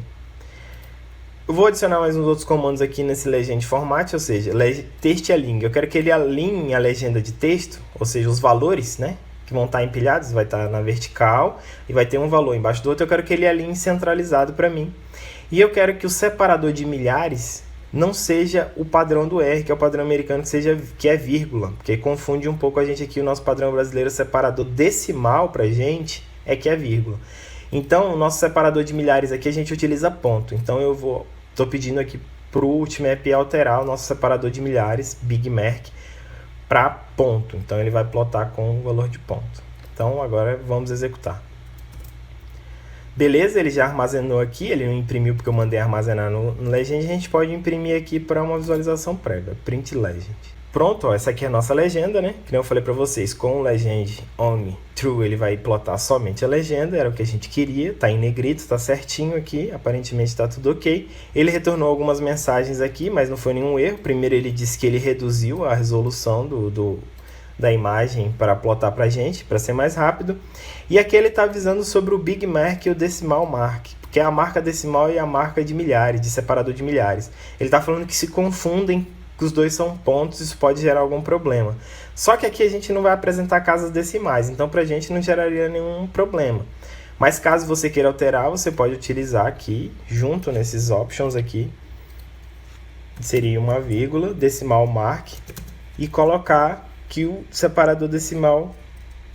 Eu vou adicionar mais uns outros comandos aqui nesse Legend Format, ou seja, Text Align. Eu quero que ele alinhe a legenda de texto, ou seja, os valores, né, que vão estar empilhados, vai estar na vertical e vai ter um valor embaixo do outro. Eu quero que ele alinhe centralizado para mim. E eu quero que o separador de milhares não seja o padrão do R, que é o padrão americano, que é vírgula, porque confunde um pouco a gente aqui. O nosso padrão brasileiro, separador decimal pra gente é que é vírgula. Então, o nosso separador de milhares aqui a gente utiliza ponto. Então, tô pedindo aqui pro Ultimap alterar o nosso separador de milhares, Big Mac, para ponto. Então, ele vai plotar com o valor de ponto. Então, agora vamos executar. Beleza, ele já armazenou aqui, ele não imprimiu porque eu mandei armazenar no Legend. A gente pode imprimir aqui para uma visualização prévia, Print Legend. Pronto, ó, essa aqui é a nossa legenda, né? Que nem eu falei para vocês, com o Legend Only True, ele vai plotar somente a legenda, era o que a gente queria, tá em negrito, tá certinho aqui, aparentemente tá tudo ok. Ele retornou algumas mensagens aqui, mas não foi nenhum erro. Primeiro ele disse que ele reduziu a resolução da imagem para plotar para a gente, para ser mais rápido. E aqui ele está avisando sobre o Big Mark e o Decimal Mark, que é a marca decimal e a marca de milhares, de separador de milhares. Ele está falando que se confundem, que os dois são pontos, isso pode gerar algum problema. Só que aqui a gente não vai apresentar casas decimais, então para a gente não geraria nenhum problema. Mas caso você queira alterar, você pode utilizar aqui, junto nesses options aqui, seria uma vírgula, decimal mark, e colocar que o separador decimal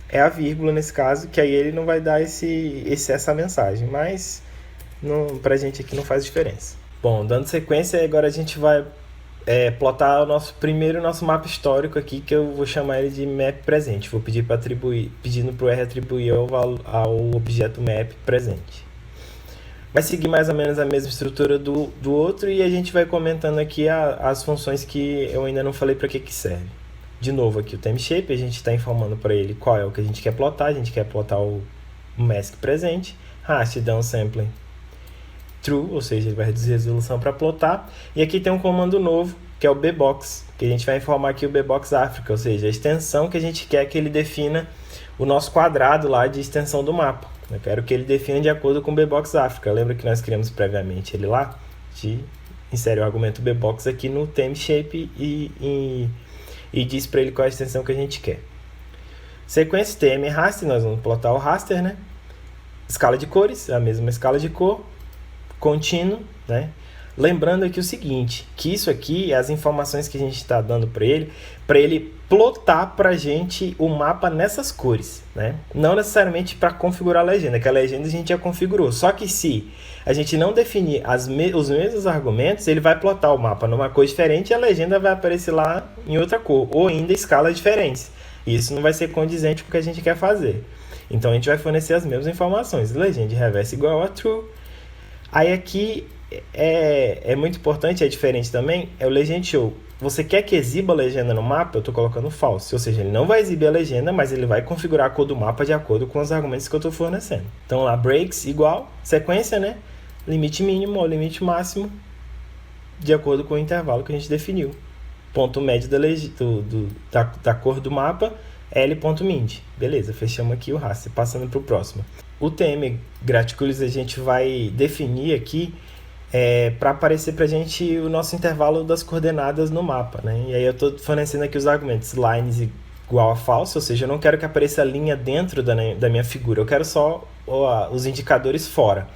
é a vírgula nesse caso, que aí ele não vai dar essa mensagem, mas pra gente aqui não faz diferença. Bom, dando sequência, agora a gente vai plotar o nosso mapa histórico aqui, que eu vou chamar ele de map presente. Vou pedir pedindo para o R atribuir ao objeto map presente. Vai seguir mais ou menos a mesma estrutura do outro, e a gente vai comentando aqui as funções que eu ainda não falei para que serve. De novo aqui o TimeShape, a gente está informando para ele qual é o que a gente quer plotar. A gente quer plotar o mask presente. Hash downsampling true, ou seja, ele vai reduzir a resolução para plotar. E aqui tem um comando novo, que é o bbox, que a gente vai informar aqui o bbox Africa, ou seja, a extensão que a gente quer que ele defina o nosso quadrado lá de extensão do mapa. Eu quero que ele defina de acordo com o bbox Africa. Lembra que nós criamos previamente ele lá? A gente insere o argumento bbox aqui no TimeShape e diz para ele qual é a extensão que a gente quer. Sequência TM raster, nós vamos plotar o raster, né? Escala de cores, a mesma escala de cor. Contínuo, né? Lembrando aqui o seguinte, que isso aqui é as informações que a gente está dando para ele plotar para a gente o mapa nessas cores, né? Não necessariamente para configurar a legenda, que a legenda a gente já configurou. Só que se a gente não definir os mesmos argumentos, ele vai plotar o mapa numa cor diferente e a legenda vai aparecer lá em outra cor, ou ainda escalas diferentes. Isso não vai ser condizente com o que a gente quer fazer. Então a gente vai fornecer as mesmas informações. Legend reverse igual a true. Aí aqui é muito importante, é diferente também, é o Legend Show. Você quer que exiba a legenda no mapa? Eu estou colocando false, ou seja, ele não vai exibir a legenda, mas ele vai configurar a cor do mapa de acordo com os argumentos que eu estou fornecendo. Então lá, breaks igual, sequência, né? limite mínimo ou limite máximo, de acordo com o intervalo que a gente definiu. Ponto médio da cor do mapa, L.mind. Beleza, fechamos aqui o raster, passando para o próximo. O TM Graticules a gente vai definir aqui para aparecer para a gente o nosso intervalo das coordenadas no mapa, né? E aí eu estou fornecendo aqui os argumentos lines igual a false, ou seja, eu não quero que apareça a linha dentro da minha figura, eu quero só os indicadores fora.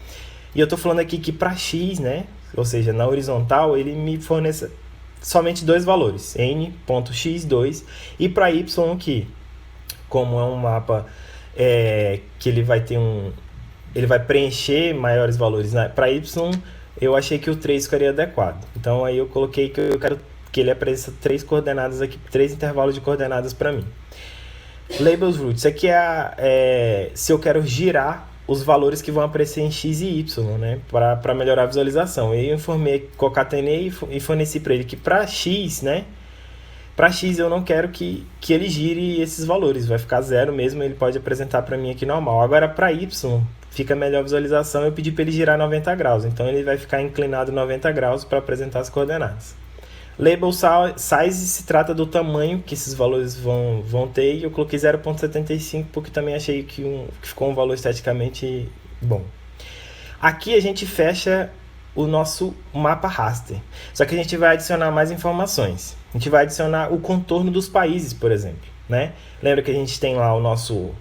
E eu estou falando aqui que para x, né, ou seja, na horizontal, ele me fornece somente dois valores, n.x2, e para y que, como é um mapa que ele vai ter ele vai preencher maiores valores, né? Para y, eu achei que o 3 ficaria adequado. Então aí eu coloquei que eu quero que ele apresente 3 coordenadas aqui, 3 intervalos de coordenadas para mim. Labels root, isso aqui se eu quero girar os valores que vão aparecer em x e y, né, para melhorar a visualização. Eu concatenei e forneci para ele que para x, né, para x eu não quero que ele gire esses valores, vai ficar 0 mesmo, ele pode apresentar para mim aqui normal. Agora para y, fica melhor a visualização, eu pedi para ele girar 90 graus, então ele vai ficar inclinado 90 graus para apresentar as coordenadas. Label size se trata do tamanho que esses valores vão ter, e eu coloquei 0.75 porque também achei que ficou um valor esteticamente bom. Aqui a gente fecha o nosso mapa raster, só que a gente vai adicionar mais informações. A gente vai adicionar o contorno dos países, por exemplo, né? Lembra que a gente tem lá o nosso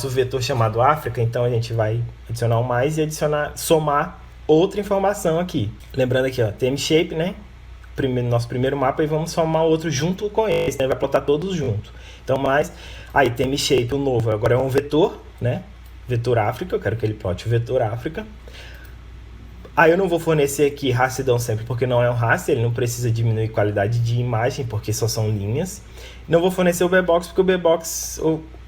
vetor chamado África, então a gente vai adicionar um mais e somar outra informação aqui. Lembrando aqui, ó, TM Shape, né? Nosso primeiro mapa, e vamos somar outro junto com esse, né? Vai plotar todos juntos. Então, aí TM Shape, o novo, agora é um vetor, né? Vetor África, eu quero que ele plote o vetor África. Aí eu não vou fornecer aqui rastridão sempre, porque não é um raster, ele não precisa diminuir qualidade de imagem, porque só são linhas. Não vou fornecer o Bbox, porque o Bbox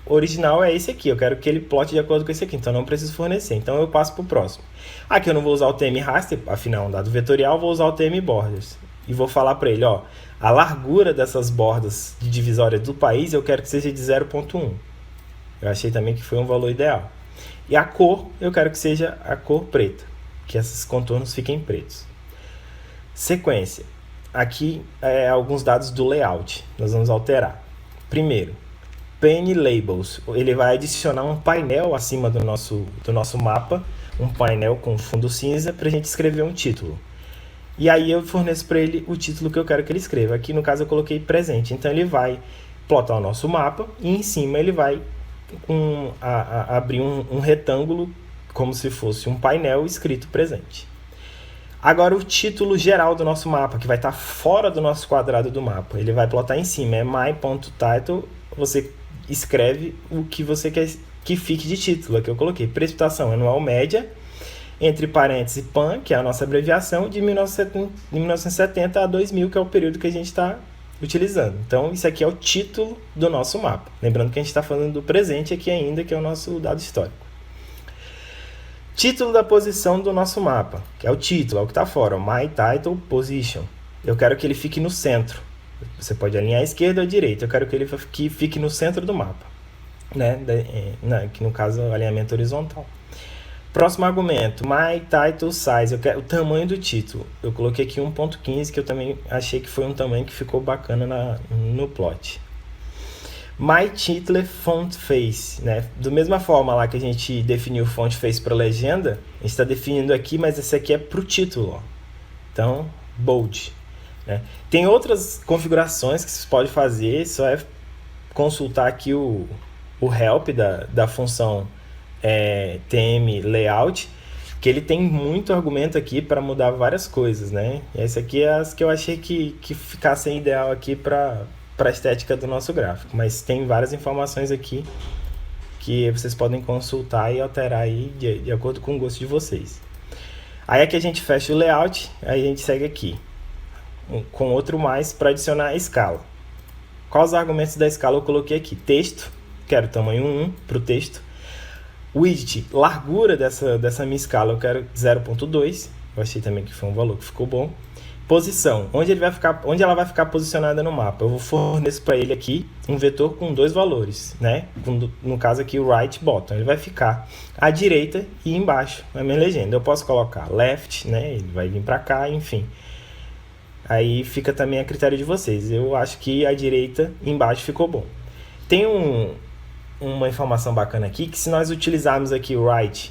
original é esse aqui, eu quero que ele plote de acordo com esse aqui, então não preciso fornecer, então eu passo para o próximo. Aqui eu não vou usar o TM raster, afinal é um dado vetorial, vou usar o TM borders. E vou falar para ele, ó, a largura dessas bordas de divisória do país eu quero que seja de 0.1. Eu achei também que foi um valor ideal. E a cor, eu quero que seja a cor preta, que esses contornos fiquem pretos. Sequência. Aqui alguns dados do layout, nós vamos alterar. Primeiro, pane labels, ele vai adicionar um painel acima do nosso mapa, um painel com fundo cinza para a gente escrever um título. E aí eu forneço para ele o título que eu quero que ele escreva. Aqui no caso eu coloquei presente. Então ele vai plotar o nosso mapa e em cima ele vai abrir um retângulo como se fosse um painel escrito presente. Agora o título geral do nosso mapa, que vai estar fora do nosso quadrado do mapa, ele vai plotar em cima. É my.title, você escreve o que você quer que fique de título. Aqui eu coloquei precipitação anual média, entre parênteses PAN, que é a nossa abreviação, de 1970 a 2000, que é o período que a gente está utilizando. Então, isso aqui é o título do nosso mapa. Lembrando que a gente está falando do presente aqui ainda, que é o nosso dado histórico. Título da posição do nosso mapa, que é o título, é o que está fora, o My Title Position. Eu quero que ele fique no centro. Você pode alinhar à esquerda ou à direita. Eu quero que ele fique no centro do mapa, né? Que no caso é o alinhamento horizontal. Próximo argumento, My Title Size, eu quero o tamanho do título. Eu coloquei aqui 1.15, que eu também achei que foi um tamanho que ficou bacana no plot. My Title Font Face, né? Da mesma forma lá que a gente definiu o font face para legenda, a gente está definindo aqui, mas esse aqui é para o título, ó. Então, bold, né? Tem outras configurações que você pode fazer, só é consultar aqui o help da função TM Layout, que ele tem muito argumento aqui para mudar várias coisas, né? E esse aqui é as que eu achei que ficassem ideal aqui para a estética do nosso gráfico, mas tem várias informações aqui que vocês podem consultar e alterar aí de acordo com o gosto de vocês. Aí aqui a gente fecha o layout, aí a gente segue aqui com outro mais para adicionar a escala. Quais os argumentos da escala eu coloquei aqui? Texto, quero tamanho 1 para o texto. Widget, largura dessa minha escala, eu quero 0.2. Eu achei também que foi um valor que ficou bom. Posição, onde ela vai ficar posicionada no mapa. Eu vou fornecer para ele aqui um vetor com 2 valores, né? No caso aqui o right bottom. Ele vai ficar à direita e embaixo na minha legenda. Eu posso colocar left, né? Ele vai vir para cá, enfim. Aí fica também a critério de vocês. Eu acho que a direita e embaixo ficou bom. Tem uma informação bacana aqui, que se nós utilizarmos aqui o right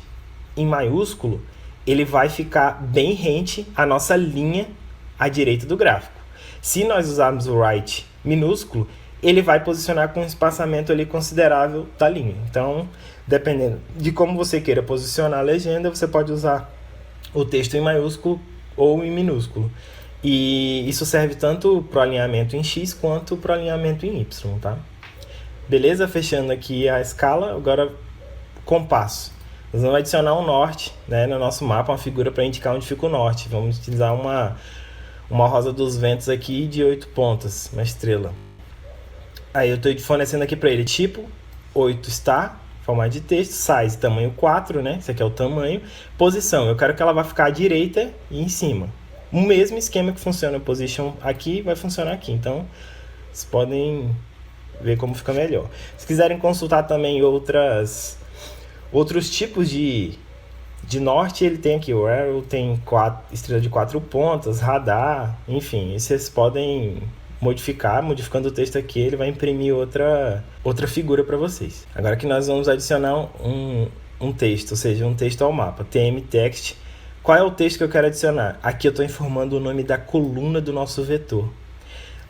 em maiúsculo, ele vai ficar bem rente à nossa linha à direita do gráfico. Se nós usarmos o right minúsculo, ele vai posicionar com um espaçamento ali considerável da linha. Então, dependendo de como você queira posicionar a legenda, você pode usar o texto em maiúsculo ou em minúsculo. E isso serve tanto para o alinhamento em X quanto para o alinhamento em Y, tá? Beleza? Fechando aqui a escala, agora compasso. Nós vamos adicionar um norte, né, no nosso mapa, uma figura para indicar onde fica o norte. Vamos utilizar uma rosa dos ventos aqui de 8 pontas, uma estrela. Aí eu estou fornecendo aqui para ele tipo 8 star, formato de texto, size, tamanho 4, né? Esse aqui é o tamanho. Posição, eu quero que ela vá ficar à direita e em cima. O mesmo esquema que funciona position aqui, vai funcionar aqui. Então, vocês podem ver como fica melhor. Se quiserem consultar também outros tipos de norte, ele tem aqui o arrow, tem estrela de 4 pontas, radar, enfim, e vocês podem modificando o texto aqui, ele vai imprimir outra figura para vocês. Agora que nós vamos adicionar um texto, ou seja, um texto ao mapa, tm text. Qual é o texto que eu quero adicionar? Aqui eu estou informando o nome da coluna do nosso vetor.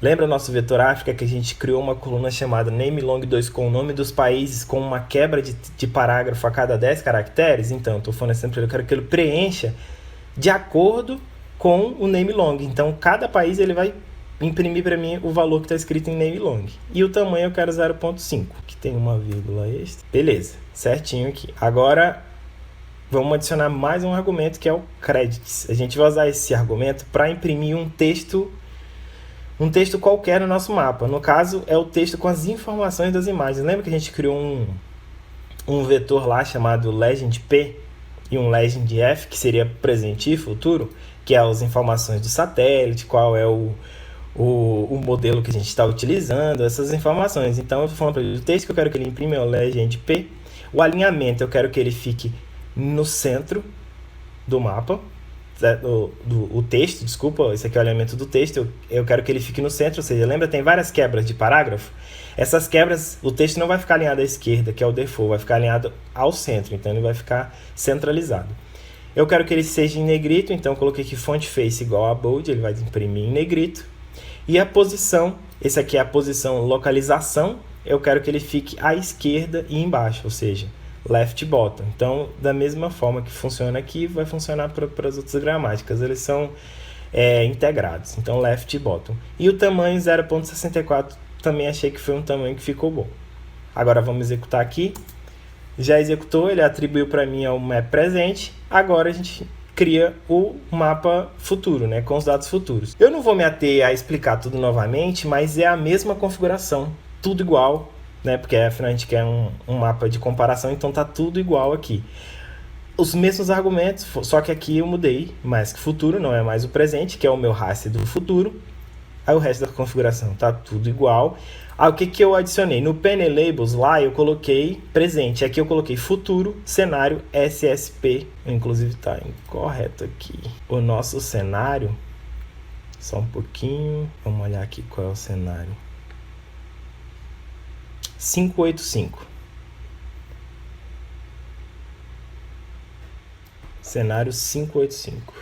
Lembra o nosso vetor África, que a gente criou uma coluna chamada namelong2 com o nome dos países, com uma quebra de parágrafo a cada 10 caracteres? Então, eu estou fornecendo para ele, eu quero que ele preencha de acordo com o namelong. Então, cada país ele vai imprimir para mim o valor que está escrito em namelong. E o tamanho eu quero 0.5, que tem uma vírgula extra. Beleza, certinho aqui. Agora, vamos adicionar mais um argumento, que é o credits. A gente vai usar esse argumento para imprimir um texto qualquer no nosso mapa. No caso, é o texto com as informações das imagens. Lembra que a gente criou um vetor lá chamado legend P e um legend F, que seria presente e futuro, que é as informações do satélite, qual é o modelo que a gente está utilizando, essas informações. Então, eu estou falando para ele, o texto que eu quero que ele imprima é o legend P. O alinhamento, eu quero que ele fique no centro do mapa. O texto, desculpa, esse aqui é o alinhamento do texto, eu quero que ele fique no centro, ou seja, lembra, tem várias quebras de parágrafo. Essas quebras, o texto não vai ficar alinhado à esquerda, que é o default, vai ficar alinhado ao centro, então ele vai ficar centralizado. Eu quero que ele seja em negrito, então eu coloquei aqui font face igual a bold, ele vai imprimir em negrito. E a posição, esse aqui é a posição localização, eu quero que ele fique à esquerda e embaixo, ou seja, left bottom. Então, da mesma forma que funciona aqui, vai funcionar para as outras gramáticas. Eles são integrados. Então, left bottom. E o tamanho 0.64 também achei que foi um tamanho que ficou bom. Agora, vamos executar aqui. Já executou, ele atribuiu para mim ao map presente. Agora, a gente cria o mapa futuro, né, com os dados futuros. Eu não vou me ater a explicar tudo novamente, mas é a mesma configuração. Tudo igual, né? Porque afinal a gente quer um mapa de comparação, então tá tudo igual aqui. Os mesmos argumentos, só que aqui eu mudei, mais que futuro, não é mais o presente, que é o meu raster do futuro. Aí o resto da configuração tá tudo igual. Aí o que eu adicionei? No Panel Labels lá eu coloquei presente, aqui eu coloquei futuro, cenário, SSP. Inclusive tá incorreto aqui. O nosso cenário, só um pouquinho, vamos olhar aqui qual é o cenário. 585. Cenário 585.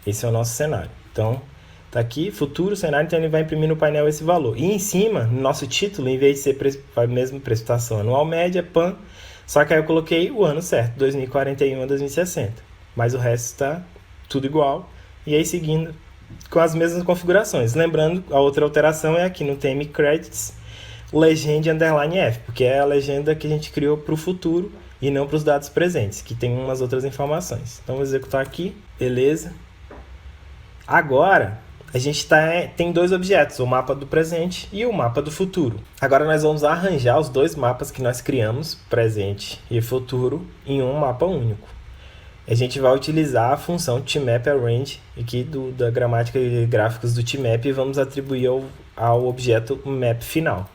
Esse é o nosso cenário. Então, tá aqui, futuro cenário, então ele vai imprimir no painel esse valor. E em cima, no nosso título, em vez de ser a mesma precipitação anual média, PAN, só que aí eu coloquei o ano certo, 2041 a 2060. Mas o resto está tudo igual. E aí seguindo com as mesmas configurações. Lembrando, a outra alteração é aqui no TM Credits, legend underline F, porque é a legenda que a gente criou para o futuro e não para os dados presentes, que tem umas outras informações. Então, vou executar aqui, beleza. Agora, a gente tem dois objetos, o mapa do presente e o mapa do futuro. Agora, nós vamos arranjar os dois mapas que nós criamos, presente e futuro, em um mapa único. a gente vai utilizar a função tMapArrange aqui da gramática e gráficos do tmap e vamos atribuir ao objeto map final.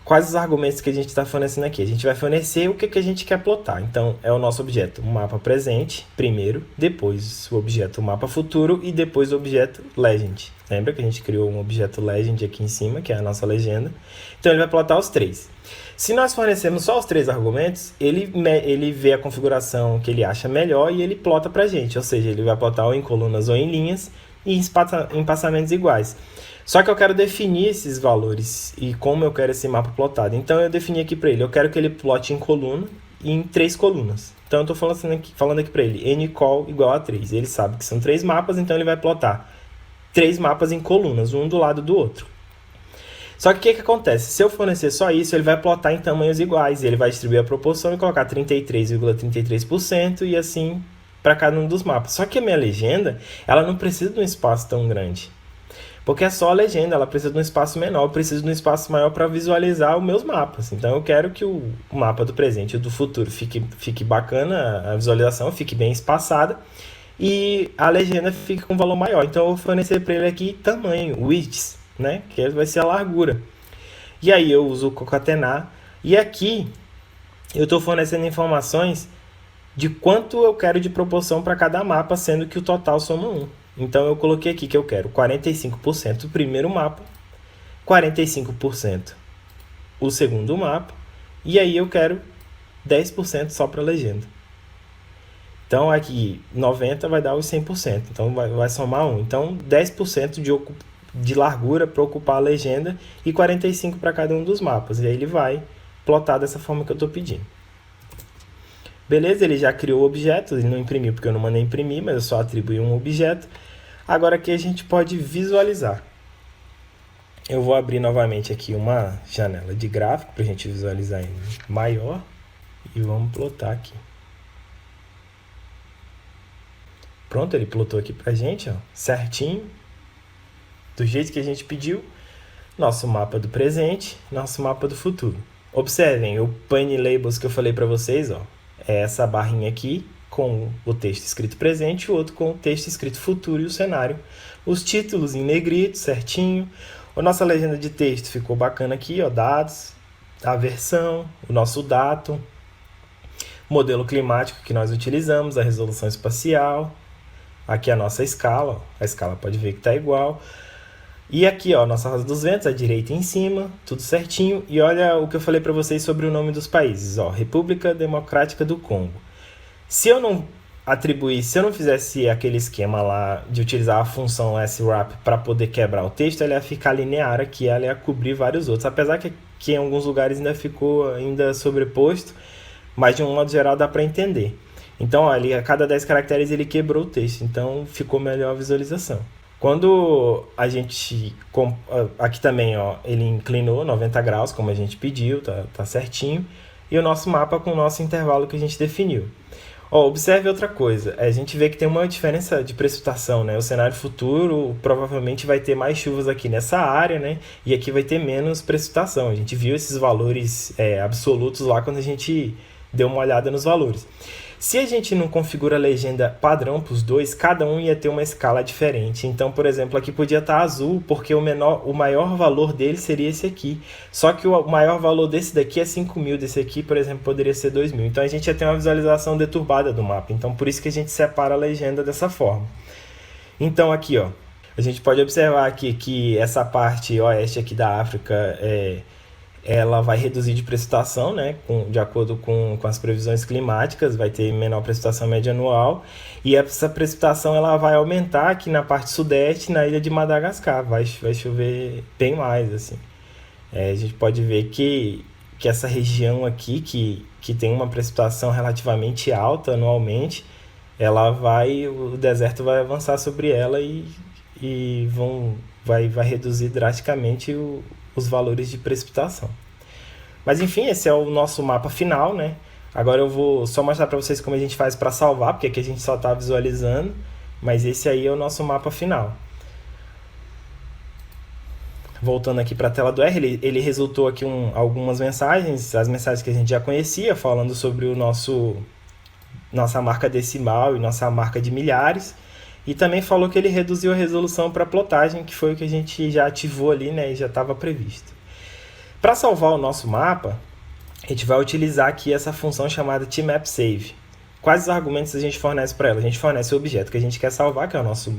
Quais os argumentos que a gente está fornecendo aqui? A gente vai fornecer o que a gente quer plotar. Então, é o nosso objeto mapa presente, primeiro, depois o objeto mapa futuro e depois o objeto legend. Lembra que a gente criou um objeto legend aqui em cima, que é a nossa legenda? Então, ele vai plotar os três. Se nós fornecermos só os três argumentos, ele vê a configuração que ele acha melhor e ele plota para a gente. Ou seja, ele vai plotar ou em colunas ou em linhas e em espaçamentos iguais. Só que eu quero definir esses valores e como eu quero esse mapa plotado. Então, eu defini aqui para ele, eu quero que ele plote em coluna e em 3 colunas. Então, eu estou falando aqui para ele, ncol igual a 3. Ele sabe que são 3 mapas, então ele vai plotar 3 mapas em colunas, um do lado do outro. Só que o que acontece? Se eu fornecer só isso, ele vai plotar em tamanhos iguais. Ele vai distribuir a proporção e colocar 33,33% e assim para cada um dos mapas. Só que a minha legenda, ela não precisa de um espaço tão grande. Porque é só a legenda, ela precisa de um espaço menor, eu preciso de um espaço maior para visualizar os meus mapas. Então eu quero que o mapa do presente e do futuro fique bacana, a visualização fique bem espaçada e a legenda fique com valor maior. Então eu vou fornecer para ele aqui tamanho, widths, né? Que vai ser a largura. E aí eu uso o concatenar e aqui eu estou fornecendo informações de quanto eu quero de proporção para cada mapa, sendo que o total soma 1. Então, eu coloquei aqui que eu quero 45% o primeiro mapa, 45% o segundo mapa, e aí eu quero 10% só para a legenda. Então, aqui 90% vai dar os 100%, então vai somar 1. Então, 10% de largura para ocupar a legenda e 45% para cada um dos mapas. E aí ele vai plotar dessa forma que eu estou pedindo. Beleza, ele já criou o objeto, ele não imprimiu porque eu não mandei imprimir, mas eu só atribuí um objeto. Agora aqui a gente pode visualizar. Eu vou abrir novamente aqui uma janela de gráfico para a gente visualizar em maior e vamos plotar aqui. Pronto, ele plotou aqui para a gente, ó, certinho, do jeito que a gente pediu. Nosso mapa do presente, nosso mapa do futuro. Observem, o pane labels que eu falei para vocês, ó, é essa barrinha aqui com o texto escrito presente e o outro com o texto escrito futuro e o cenário. Os títulos em negrito, certinho. A nossa legenda de texto ficou bacana aqui, ó, dados, a versão, o nosso datum, modelo climático que nós utilizamos, a resolução espacial. Aqui a nossa escala, ó, a escala pode ver que está igual. E aqui, ó, nossa rosa dos ventos, à direita em cima, tudo certinho. E olha o que eu falei para vocês sobre o nome dos países, ó, República Democrática do Congo. Se eu não fizesse aquele esquema lá de utilizar a função swrap para poder quebrar o texto, ela ia ficar linear aqui, ela ia cobrir vários outros. Apesar que em alguns lugares ainda ficou sobreposto, mas de um modo geral dá para entender. Então, ó, a cada 10 caracteres ele quebrou o texto, então ficou melhor a visualização. Quando a gente... Aqui também, ó, ele inclinou 90 graus, como a gente pediu, tá certinho. E o nosso mapa com o nosso intervalo que a gente definiu. Ó, observe outra coisa, a gente vê que tem uma diferença de precipitação, né? O cenário futuro provavelmente vai ter mais chuvas aqui nessa área, né? E aqui vai ter menos precipitação. A gente viu esses valores absolutos lá quando a gente deu uma olhada nos valores. Se a gente não configura a legenda padrão para os dois, cada um ia ter uma escala diferente. Então, por exemplo, aqui podia estar azul, porque o maior valor dele seria esse aqui. Só que o maior valor desse daqui é 5.000, desse aqui, por exemplo, poderia ser 2.000. Então, a gente ia ter uma visualização deturbada do mapa. Então, por isso que a gente separa a legenda dessa forma. Então, aqui, ó, a gente pode observar aqui que essa parte oeste aqui da África ela vai reduzir de precipitação, né, de acordo com as previsões climáticas, vai ter menor precipitação média anual, e essa precipitação ela vai aumentar aqui na parte sudeste, na ilha de Madagascar, vai chover bem mais, assim. A gente pode ver que essa região aqui, que tem uma precipitação relativamente alta anualmente, o deserto vai avançar sobre ela e vai reduzir drasticamente os valores de precipitação. Mas enfim, esse é o nosso mapa final, né? Agora eu vou só mostrar para vocês como a gente faz para salvar, porque aqui a gente só está visualizando, mas esse aí é o nosso mapa final. Voltando aqui para a tela do R, ele resultou aqui algumas mensagens, as mensagens que a gente já conhecia, falando sobre o nosso nossa marca decimal e nossa marca de milhares. E também falou que ele reduziu a resolução para plotagem, que foi o que a gente já ativou ali, né, e já estava previsto. Para salvar o nosso mapa, a gente vai utilizar aqui essa função chamada tmapsave. Quais os argumentos a gente fornece para ela? A gente fornece o objeto que a gente quer salvar, que é o nosso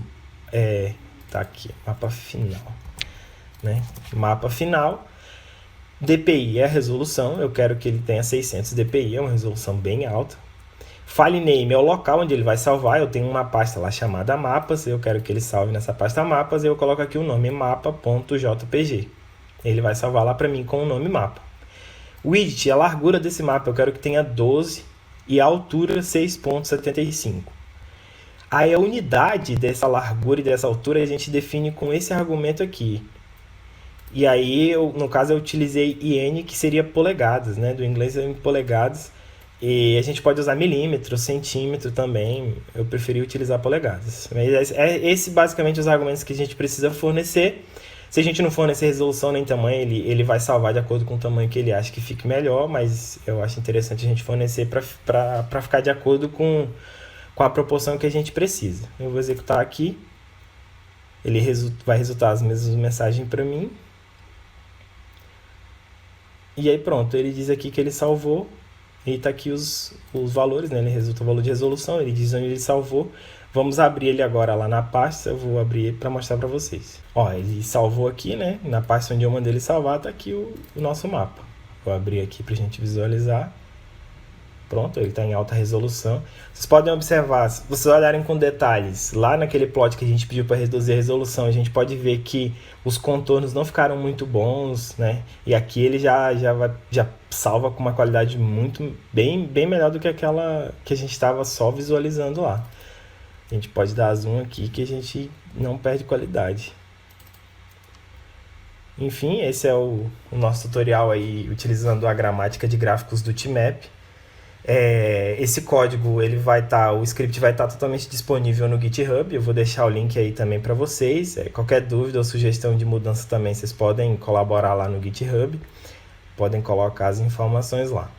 tá aqui, mapa final, né? Mapa final. DPI é a resolução, eu quero que ele tenha 600 DPI, é uma resolução bem alta. File name é o local onde ele vai salvar, eu tenho uma pasta lá chamada mapas, eu quero que ele salve nessa pasta mapas, eu coloco aqui o nome mapa.jpg. Ele vai salvar lá para mim com o nome mapa. Width é a largura desse mapa, eu quero que tenha 12 e a altura 6.75. Aí a unidade dessa largura e dessa altura a gente define com esse argumento aqui. E aí, no caso, eu utilizei IN, que seria polegadas, né? Do inglês é em polegadas. E a gente pode usar milímetro, centímetro também. Eu preferi utilizar polegadas. Mas esse basicamente os argumentos que a gente precisa fornecer. Se a gente não fornecer resolução nem tamanho, ele vai salvar de acordo com o tamanho que ele acha que fique melhor. Mas eu acho interessante a gente fornecer para ficar de acordo com a proporção que a gente precisa. Eu vou executar aqui. Ele vai resultar as mesmas mensagens para mim. E aí pronto, ele diz aqui que ele salvou. E está aqui os valores, né? Ele resulta o valor de resolução, ele diz onde ele salvou. Vamos abrir ele agora lá na pasta, eu vou abrir para mostrar para vocês. Ó, ele salvou aqui, né? Na pasta onde eu mandei ele salvar, está aqui o nosso mapa. Vou abrir aqui para a gente visualizar. Pronto, ele está em alta resolução. Vocês podem observar, se vocês olharem com detalhes, lá naquele plot que a gente pediu para reduzir a resolução, a gente pode ver que os contornos não ficaram muito bons, né? E aqui ele já salva com uma qualidade bem melhor do que aquela que a gente estava só visualizando lá. A gente pode dar zoom aqui que a gente não perde qualidade. Enfim, esse é o nosso tutorial aí utilizando a gramática de gráficos do Tmap. Esse código, o script vai estar totalmente disponível no GitHub. Eu vou deixar o link aí também para vocês. Qualquer dúvida ou sugestão de mudança também, vocês podem colaborar lá no GitHub. Podem colocar as informações lá.